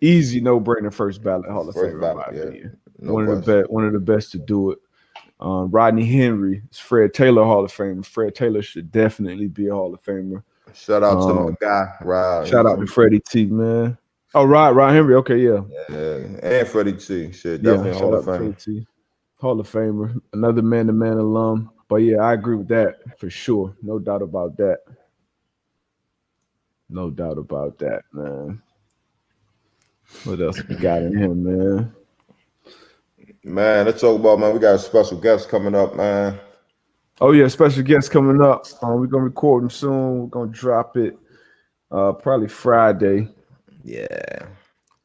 no-brainer first ballot Hall of Famer. One of the best to do it. Rodney Henry is Fred Taylor Hall of Famer. Fred Taylor should definitely be a Hall of Famer. Shout out to my guy, Rod. Shout out to Freddie T, man. Oh, Rod Henry. Okay, yeah. And Freddie T. Shit, definitely Hall of Famer. Hall of Famer. Another man-to-man alum. But yeah, I agree with that for sure. No doubt about that. No doubt about that, man. What else we got in here, man? Man, let's talk about, man, we got a special guest coming up, man. Oh, yeah, special guest coming up. We're going to record him soon. We're going to drop it probably Friday. Yeah.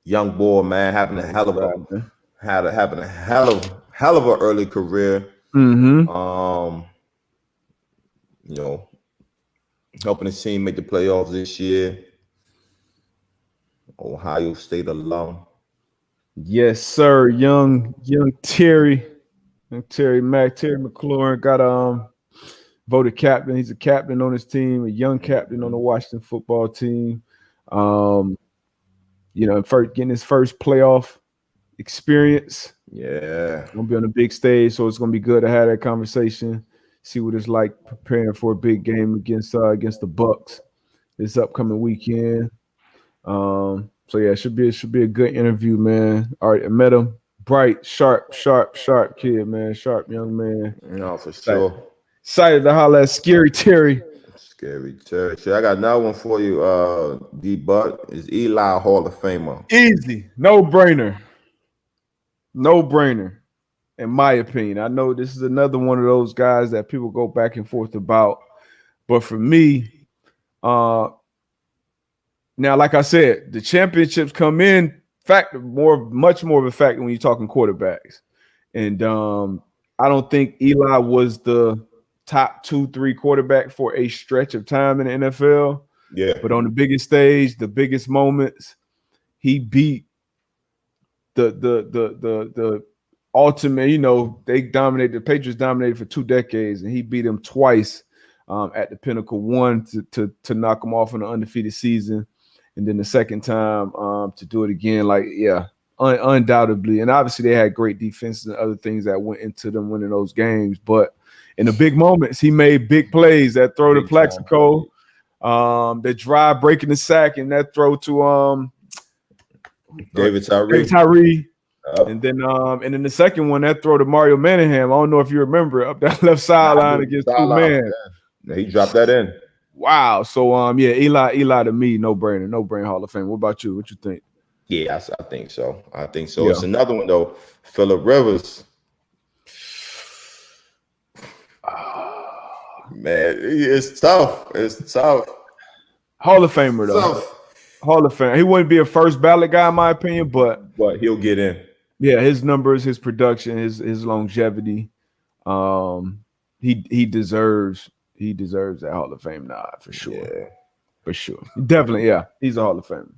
Young boy, man, having a hell of a early career. Helping his team make the playoffs this year. Ohio State alum. Yes, sir. Young Terry McLaurin got voted captain. He's a captain on his team, a young captain on the Washington football team. Getting his first playoff experience. Yeah. Gonna be on a big stage, so it's gonna be good to have that conversation. See what it's like preparing for a big game against the Bucks this upcoming weekend. So yeah, it should be a good interview, man. All right, I met him. Bright, sharp kid, man. Sharp young man. No, for sure. Excited to holler at Scary Terry. Scary Terry. So I got another one for you, D-Buck. Is Eli Hall of Famer? Easy. No brainer. In my opinion. I know this is another one of those guys that people go back and forth about. But for me, now, like I said, the championships come in much more of a factor when you're talking quarterbacks. And I don't think Eli was the top 2-3 quarterback for a stretch of time in the NFL. Yeah. But on the biggest stage, the biggest moments, he beat the ultimate, the Patriots dominated for 2 decades, and he beat them twice at the pinnacle. One to knock them off in an undefeated season, and then the second time to do it again. Undoubtedly. And obviously they had great defenses and other things that went into them winning those games. But in the big moments, he made big plays. That throw to Plaxico, that drive breaking the sack, and that throw to David Tyree. And then the second one, that throw to Mario Manningham. I don't know if you remember, up that left sideline against 2 man. Yeah, he dropped that in. Wow. So yeah, Eli to me, no brainer Hall of Fame. What about you? What you think? Yeah, I think so. I think so. Yeah. It's another one though. Phillip Rivers. Man, it's tough. It's tough. Hall of Famer though. Tough. Hall of Fame. He wouldn't be a first ballot guy in my opinion, but he'll get in. yeah, his numbers, his production, his longevity. He deserves that Hall of Fame nod for sure. Yeah. For sure. Definitely, yeah. He's a Hall of Famer.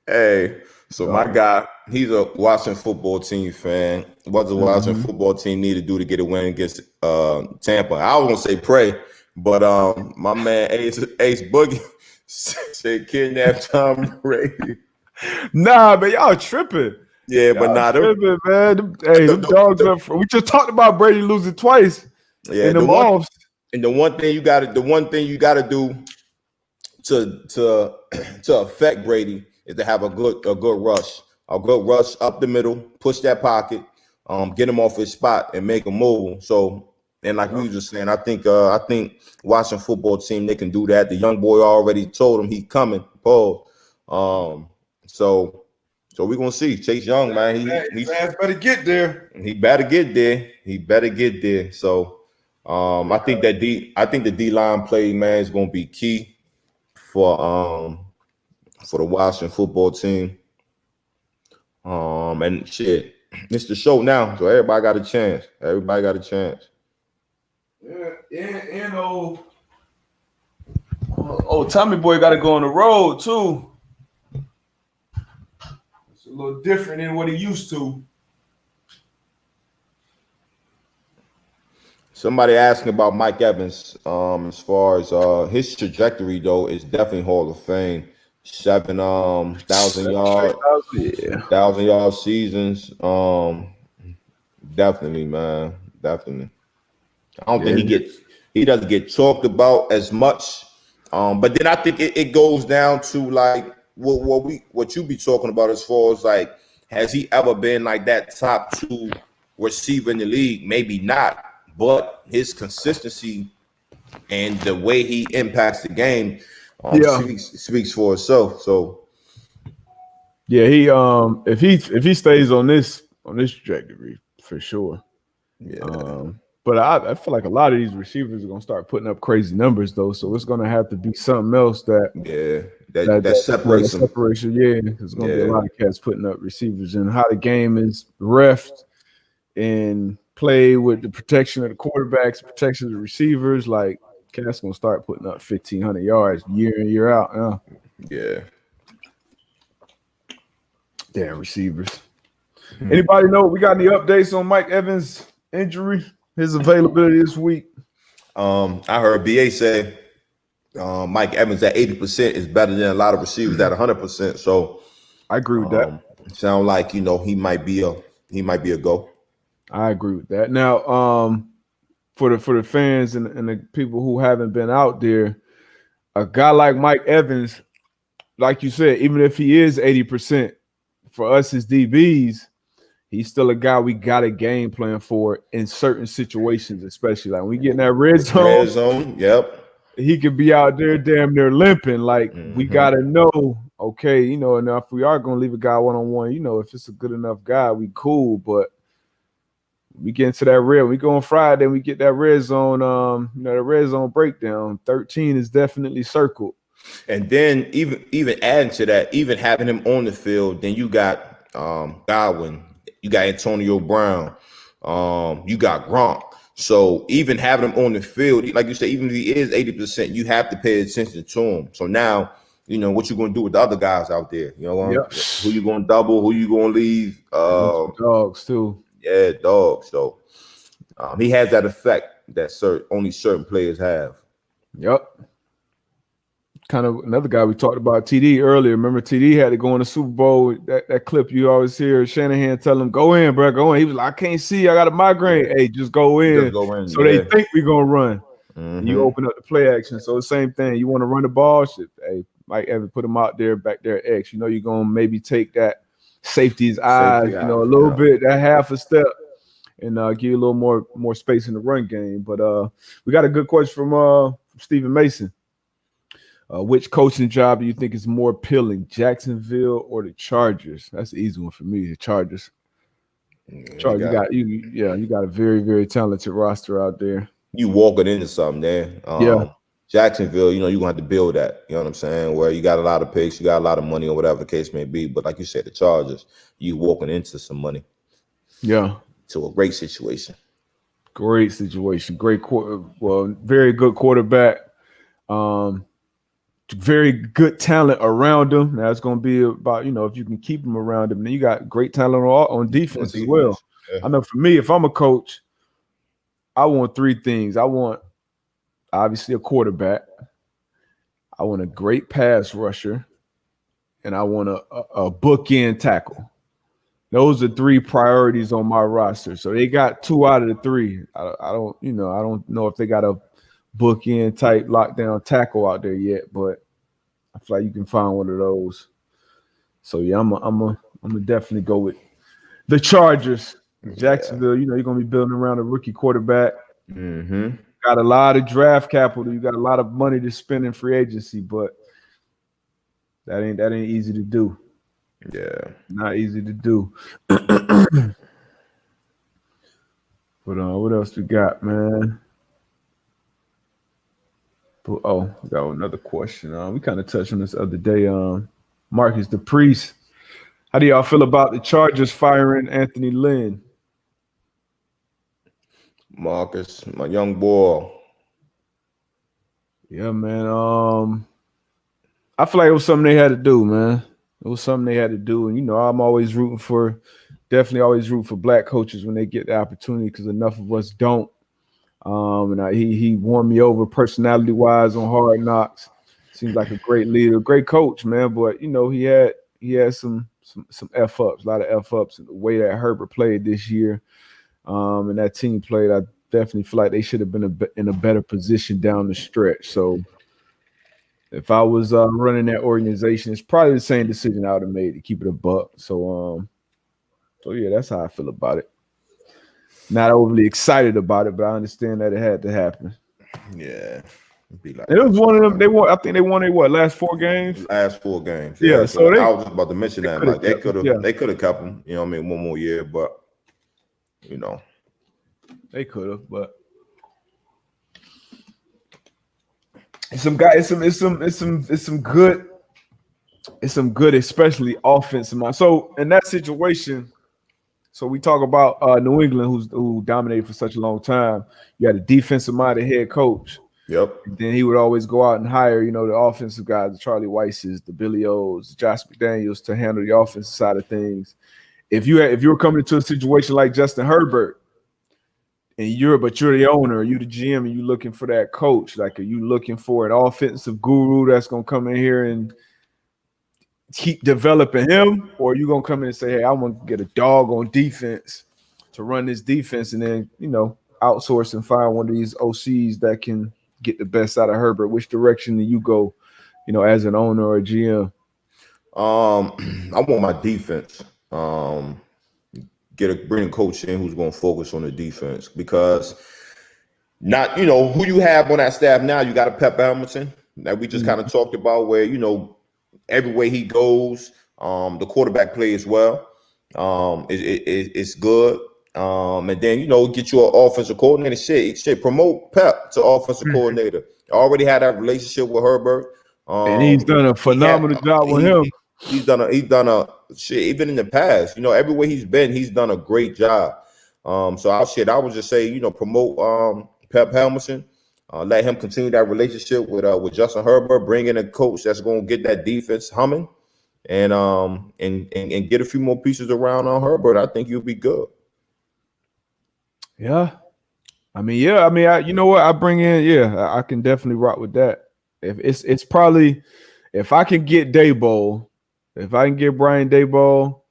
Hey, so my guy, he's a Washington football team fan. What does the Washington football team need to do to get a win against Tampa? I was gonna say pray, but my man Ace Boogie said kidnap Tom Brady. Nah, man, y'all tripping. Yeah, but nah, tripping, man. Hey, them dogs we just talked about Brady losing twice. Yeah, in them offs. And the one thing you gotta do to affect Brady is to have a good rush up the middle, push that pocket, get him off his spot and make him move. So, and like we were just saying, I think Washington football team, they can do that. The young boy already told him he's coming. Paul. So we're gonna see. Chase Young, man. He better get there. He better get there. So I think the D-line play, man, is gonna be key for the Washington football team. And shit, it's the show now, so everybody got a chance. Yeah, and Tommy Boy got to go on the road too. It's a little different than what he used to. Somebody asking about Mike Evans. As far as his trajectory though, is definitely Hall of Fame. 7,000 yard, 1,000 yard seasons. Definitely, man. Definitely. I don't think he doesn't get talked about as much. But then I think it goes down to like what you be talking about as far as like, has he ever been like that top 2 receiver in the league? Maybe not, but his consistency and the way he impacts the game speaks for itself. So yeah, he if he stays on this trajectory for sure. Yeah. But I feel like a lot of these receivers are gonna start putting up crazy numbers though. So it's gonna have to be something else that separates them. Separation, yeah. There's gonna be a lot of cats putting up receivers and how the game is refed and play with the protection of the quarterbacks, protection of the receivers. Like cats gonna start putting up 1,500 yards year in, year out. Yeah. Damn receivers. Anybody know we got any updates on Mike Evans' injury, his availability this week? I heard BA say Mike Evans at 80% is better than a lot of receivers at 100%. So I agree with that. Sound like he might be a go. I agree with that. Now, for the fans and the people who haven't been out there, a guy like Mike Evans, like you said, even if he is 80%, for us as DBs, he's still a guy we got a game plan for in certain situations, especially like when we get in that red zone. Red zone, yep. He could be out there damn near limping. Like we gotta know, okay, and if we are gonna leave a guy one-on-one, if it's a good enough guy, we cool. But we get into that we go on Friday, we get that red zone, the red zone breakdown. 13 is definitely circled. And then even adding to that, even having him on the field, then you got Godwin, you got Antonio Brown, you got Gronk. So even having him on the field, like you said, even if he is 80%, you have to pay attention to him. So now, what you going to do with the other guys out there? Who you going to double? Who you going to leave? Dogs too. Yeah, dogs. So he has that effect that only certain players have. Yep. Kind of another guy we talked about, TD earlier. Remember, TD had to go in the Super Bowl. That clip you always hear Shanahan tell him, "Go in, bro, go in." He was like, "I can't see. I got a migraine." Hey, just go in. So they think we're gonna run. You open up the play action. So the same thing. You want to run the ball? Shit. Hey, Mike Evans, put him out there, back there at X. You're gonna maybe take that safety's eyes, a little bit, that half a step, and give you a little more space in the run game. But we got a good question from Stephen Mason. Which coaching job do you think is more appealing, Jacksonville or the Chargers? That's the easy one for me. The Chargers. Chargers, you got a very, very talented roster out there. You walking into something there. Yeah. Jacksonville, you're gonna have to build that. You know what I'm saying? Where you got a lot of picks, you got a lot of money, or whatever the case may be. But like you said, the Chargers, you walking into some money. Yeah. To a great situation. Great situation. Very good quarterback. Very good talent around him. Now it's going to be about, if you can keep him around him. Then you got great talent on defense as well. Yeah. I know for me, if I'm a coach, I want three things. I want, obviously, a quarterback. I want a great pass rusher. And I want a bookend tackle. Those are three priorities on my roster. So they got 2 out of the 3. I don't know if they got a bookend type lockdown tackle out there yet, but I feel like you can find one of those. So yeah, I'm gonna definitely go with the Chargers. Jacksonville, you're gonna be building around a rookie quarterback. Mm-hmm. Got a lot of draft capital. You got a lot of money to spend in free agency, but that ain't easy to do. Yeah, not easy to do. But what else we got, man? We got another question. We kind of touched on this other day. Marcus the Priest. How do y'all feel about the Chargers firing Anthony Lynn? Marcus, my young boy. Yeah, man. I feel like it was something they had to do, man. It was something they had to do. And, I'm always rooting for black coaches when they get the opportunity, because enough of us don't. And he won me over personality-wise on Hard Knocks. Seems like a great leader, great coach, man. But, he had some F-ups, a lot of F-ups in the way that Herbert played this year. And that team played, I definitely feel like they should have been in a better position down the stretch. So if I was running that organization, it's probably the same decision I would have made to keep it a buck. So yeah, that's how I feel about it. Not overly excited about it, but I understand that it had to happen. Yeah. It was one of them. I think they won their last 4 games? Last 4 games. Yeah. So I was just about to mention that. Like they could have kept them, one more year, but they could have, but it's some good, especially offensive mind. So in that situation, so we talk about New England, who dominated for such a long time. You had a defensive minded head coach. Yep. And then he would always go out and hire, the offensive guys, the Charlie Weisses, the Billy O's, the Josh McDaniels to handle the offensive side of things. If you were coming into a situation like Justin Herbert, and you're the owner, you the GM, and you looking for that coach, like, are you looking for an offensive guru that's gonna come in here and keep developing him, or are you gonna come in and say, hey, I want to get a dog on defense to run this defense, and then outsource and find one of these OCs that can get the best out of Herbert? Which direction do you go, as an owner or a GM? I want my defense. Bring a coach in who's going to focus on the defense, because not who you have on that staff now. You got a Pep Hamilton that we just kind of talked about, where everywhere he goes, the quarterback plays well. It's good. And then get you an offensive coordinator. Shit, promote Pep to offensive coordinator. Already had that relationship with Herbert, and he's done a phenomenal job with him. He's done a shit even in the past. Everywhere he's been, he's done a great job. So I would just say, promote Pep Hamilton, let him continue that relationship with Justin Herbert, bring in a coach that's going to get that defense humming, and get a few more pieces around on Herbert. I think you'll be good. Yeah. I you know what? I bring in, I can definitely rock with that. If it's probably, if I can get Daboll, if I can get Brian Daboll,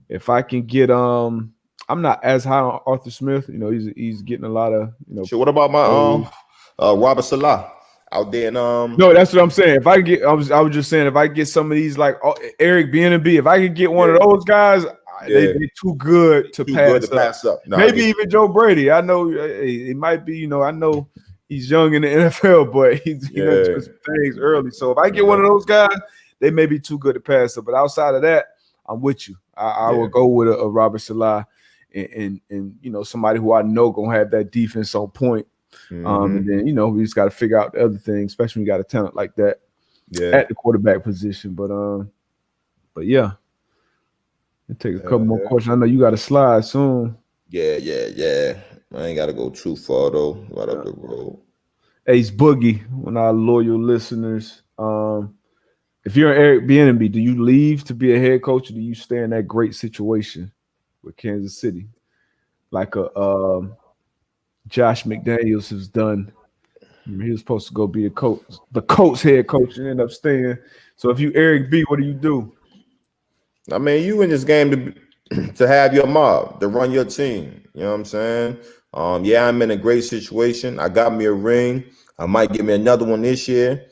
if I can get I'm not as high on Arthur Smith. He's getting a lot of So what about my Robert Salah out there in No, that's what I'm saying. If I get, I was just saying, if I get some of these like Eric Bieniemy, if I could get one of those guys, they're too good to pass up. No, maybe even Joe Brady. I know it might be. I know he's young in the NFL, but he's doing some things early. So if I get one of those guys, they may be too good to pass up. But outside of that, I'm with you. I will go with a Robert Salah and somebody who I know gonna have that defense on point. And then we just got to figure out the other things, especially when you got a talent like that at the quarterback position. But yeah, it take a couple more questions. I know you got to slide soon. Yeah. I ain't got to go too far though. Right up the road. Ace Boogie, one of our loyal listeners. If you're Eric Bieniemy, do you leave to be a head coach, or do you stay in that great situation with Kansas City, like a Josh McDaniels has done? He was supposed to go be the Colts head coach, and end up staying. So if you Eric B, what do you do? I mean, you in this game to have your mob, to run your team. You know what I'm saying? I'm in a great situation. I got me a ring. I might get me another one this year.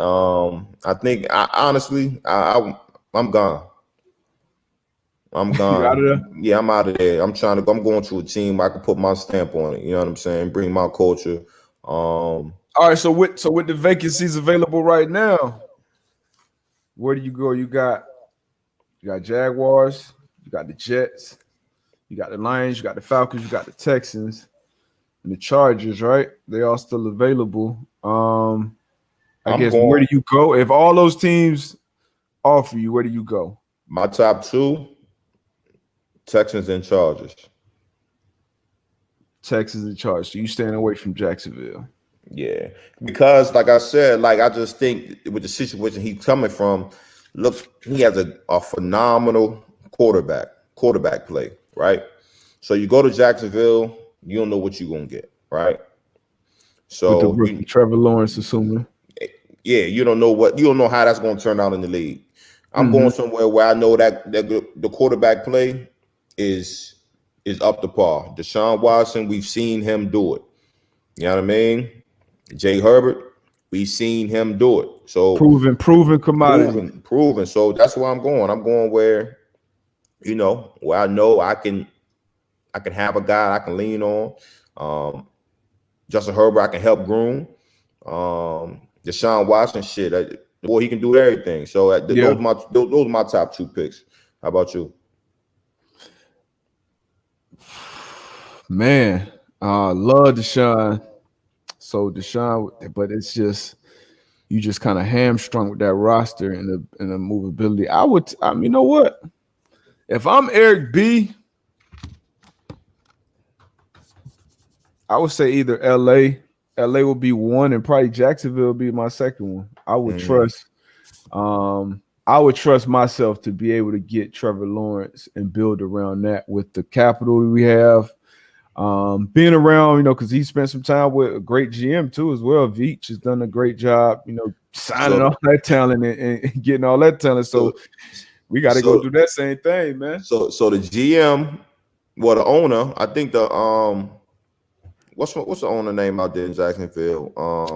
I think honestly, I'm gone. I'm gone. You out of there? Yeah, I'm out of there. I'm going to a team where I can put my stamp on it. You know what I'm saying? Bring my culture. All right. So with the vacancies available right now, where do you go? You got Jaguars, you got the Jets, you got the Lions, you got the Falcons, you got the Texans, and the Chargers. Right? They all still available. I guess where do you go if all those teams offer you? Where do you go? My top two: Texans and Chargers. Texans and Chargers. So you staying away from Jacksonville? Yeah, because like I said, I just think with the situation he's coming from, look, he has a phenomenal quarterback play, right? So you go to Jacksonville, you don't know what you're gonna get, right? So with the Trevor Lawrence, assuming. Yeah, you don't know how that's gonna turn out in the league. I'm going somewhere where I know that the quarterback play is up to par. Deshaun Watson, we've seen him do it. You know what I mean? Jay Herbert, we've seen him do it. So proven commodity. Proven. So that's where I'm going. I'm going where, where I know I can have a guy I can lean on. Justin Herbert, I can help groom. Deshaun Watson, boy, he can do everything. So those are my top two picks. How about you? Man, love Deshaun. So Deshaun, but it's just you just kind of hamstrung with that roster and the movability. You know what? If I'm Eric B, I would say either LA will be one, and probably Jacksonville will be my second one. I would trust myself to be able to get Trevor Lawrence and build around that with the capital we have. Being around, because he spent some time with a great GM too as well. Veach has done a great job, signing all that talent and getting all that talent. So we got to go do that same thing, man. So the GM, the owner, I think the what's the owner name out there in Jacksonville?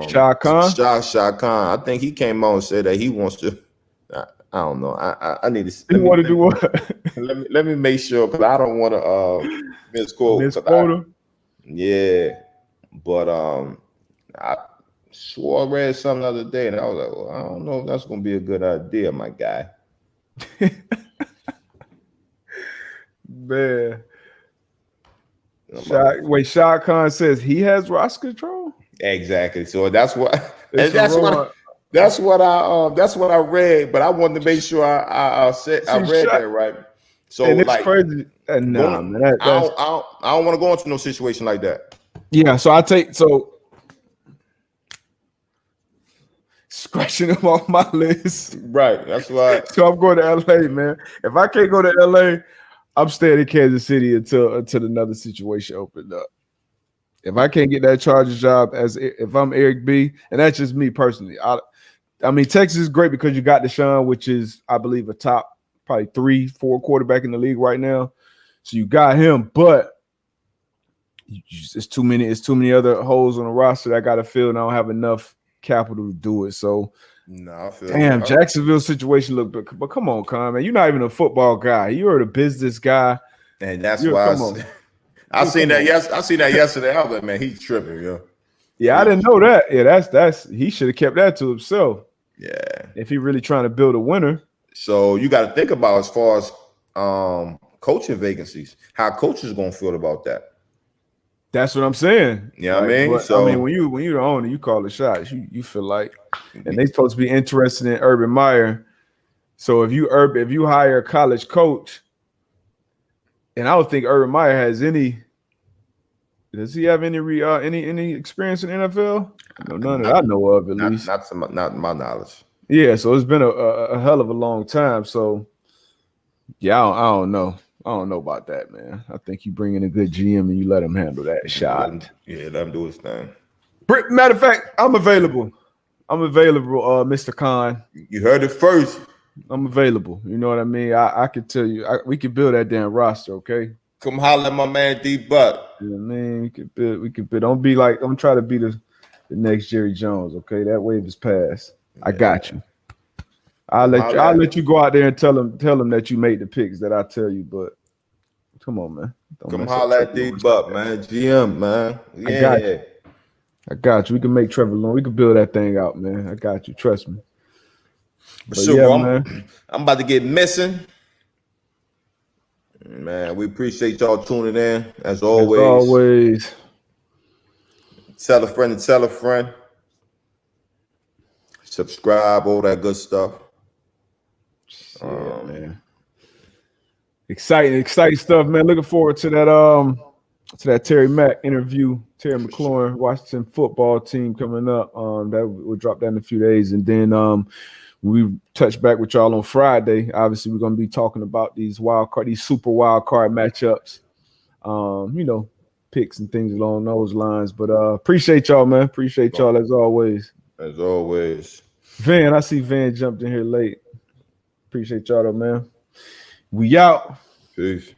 Shad Khan. Shad Khan. I think he came out and said that he wants to. I don't know. I need to. You want to do what? Let me make sure, because I don't want to misquote. Yeah, but I swore I read something the other day, and I was like, well, I don't know if that's going to be a good idea, my guy. Man. Shad Khan says he has roster control? Exactly. So that's what I read, but I wanted to make sure I read that right. So and it's crazy. Man, I don't want to go into no situation like that. Yeah, so scratching them off my list. Right. That's why. So I'm going to LA, man. If I can't go to LA, I'm staying in Kansas City until another situation opens up. If I can't get that Chargers job, if I'm Eric B, and that's just me personally. I mean, Texas is great because you got Deshaun, which is, I believe, a top probably 3-4 quarterback in the league right now. So you got him, but it's too many other holes on the roster that I got to fill, and I don't have enough capital to do it. So, Jacksonville's situation look big, but come on, Con, man, you're not even a football guy. You're the business guy, and that's why I seen that. Yes, I seen that yesterday. I was like, man, he's tripping, yo. Yeah, I didn't know that. Yeah, that's he should have kept that to himself. Yeah. If he really trying to build a winner. So you got to think about as far as coaching vacancies, how coaches gonna feel about that. That's what I'm saying. Yeah, like, I mean, so I mean, when you're the owner, you call the shots. You feel like, and they supposed to be interested in Urban Meyer. So if you hire a college coach, and I don't think Urban Meyer has any. Does he have any experience in NFL? No, none that I know of, at least. Not my knowledge. Yeah, so it's been a hell of a long time. So yeah, I don't know. I don't know about that, man. I think you bring in a good GM and you let him handle that shot. Let him do his thing. Matter of fact, I'm available. Mr. Khan. You heard it first. I'm available. You know what I mean? I can tell you, we can build that damn roster, okay? Come holler at my man D Buck. You know what I mean? We could build. Don't be like, I'm trying to be the next Jerry Jones, okay? That wave is past. Yeah. I got you. I'll let you go out there and tell them that you made the picks that I tell you, but come on, man. Come holler at D Buck, man. GM, man. Yeah. I got you. We can make Trevor Lawrence. We can build that thing out, man. I got you. Trust me. But yeah, man. I'm about to get missing. Man, we appreciate y'all tuning in as always. Tell a friend to tell a friend. Subscribe, all that good stuff. Yeah, man. Exciting stuff, man. Looking forward to that Terry Mack interview. Terry McLaurin, Washington football team coming up. That will drop that in a few days, and then we touch back with y'all on Friday. Obviously, we're going to be talking about these super wild card matchups. Picks and things along those lines. But appreciate y'all, man. Appreciate y'all as always. As always. Van, I see Van jumped in here late. Appreciate y'all though, man. We out. Peace.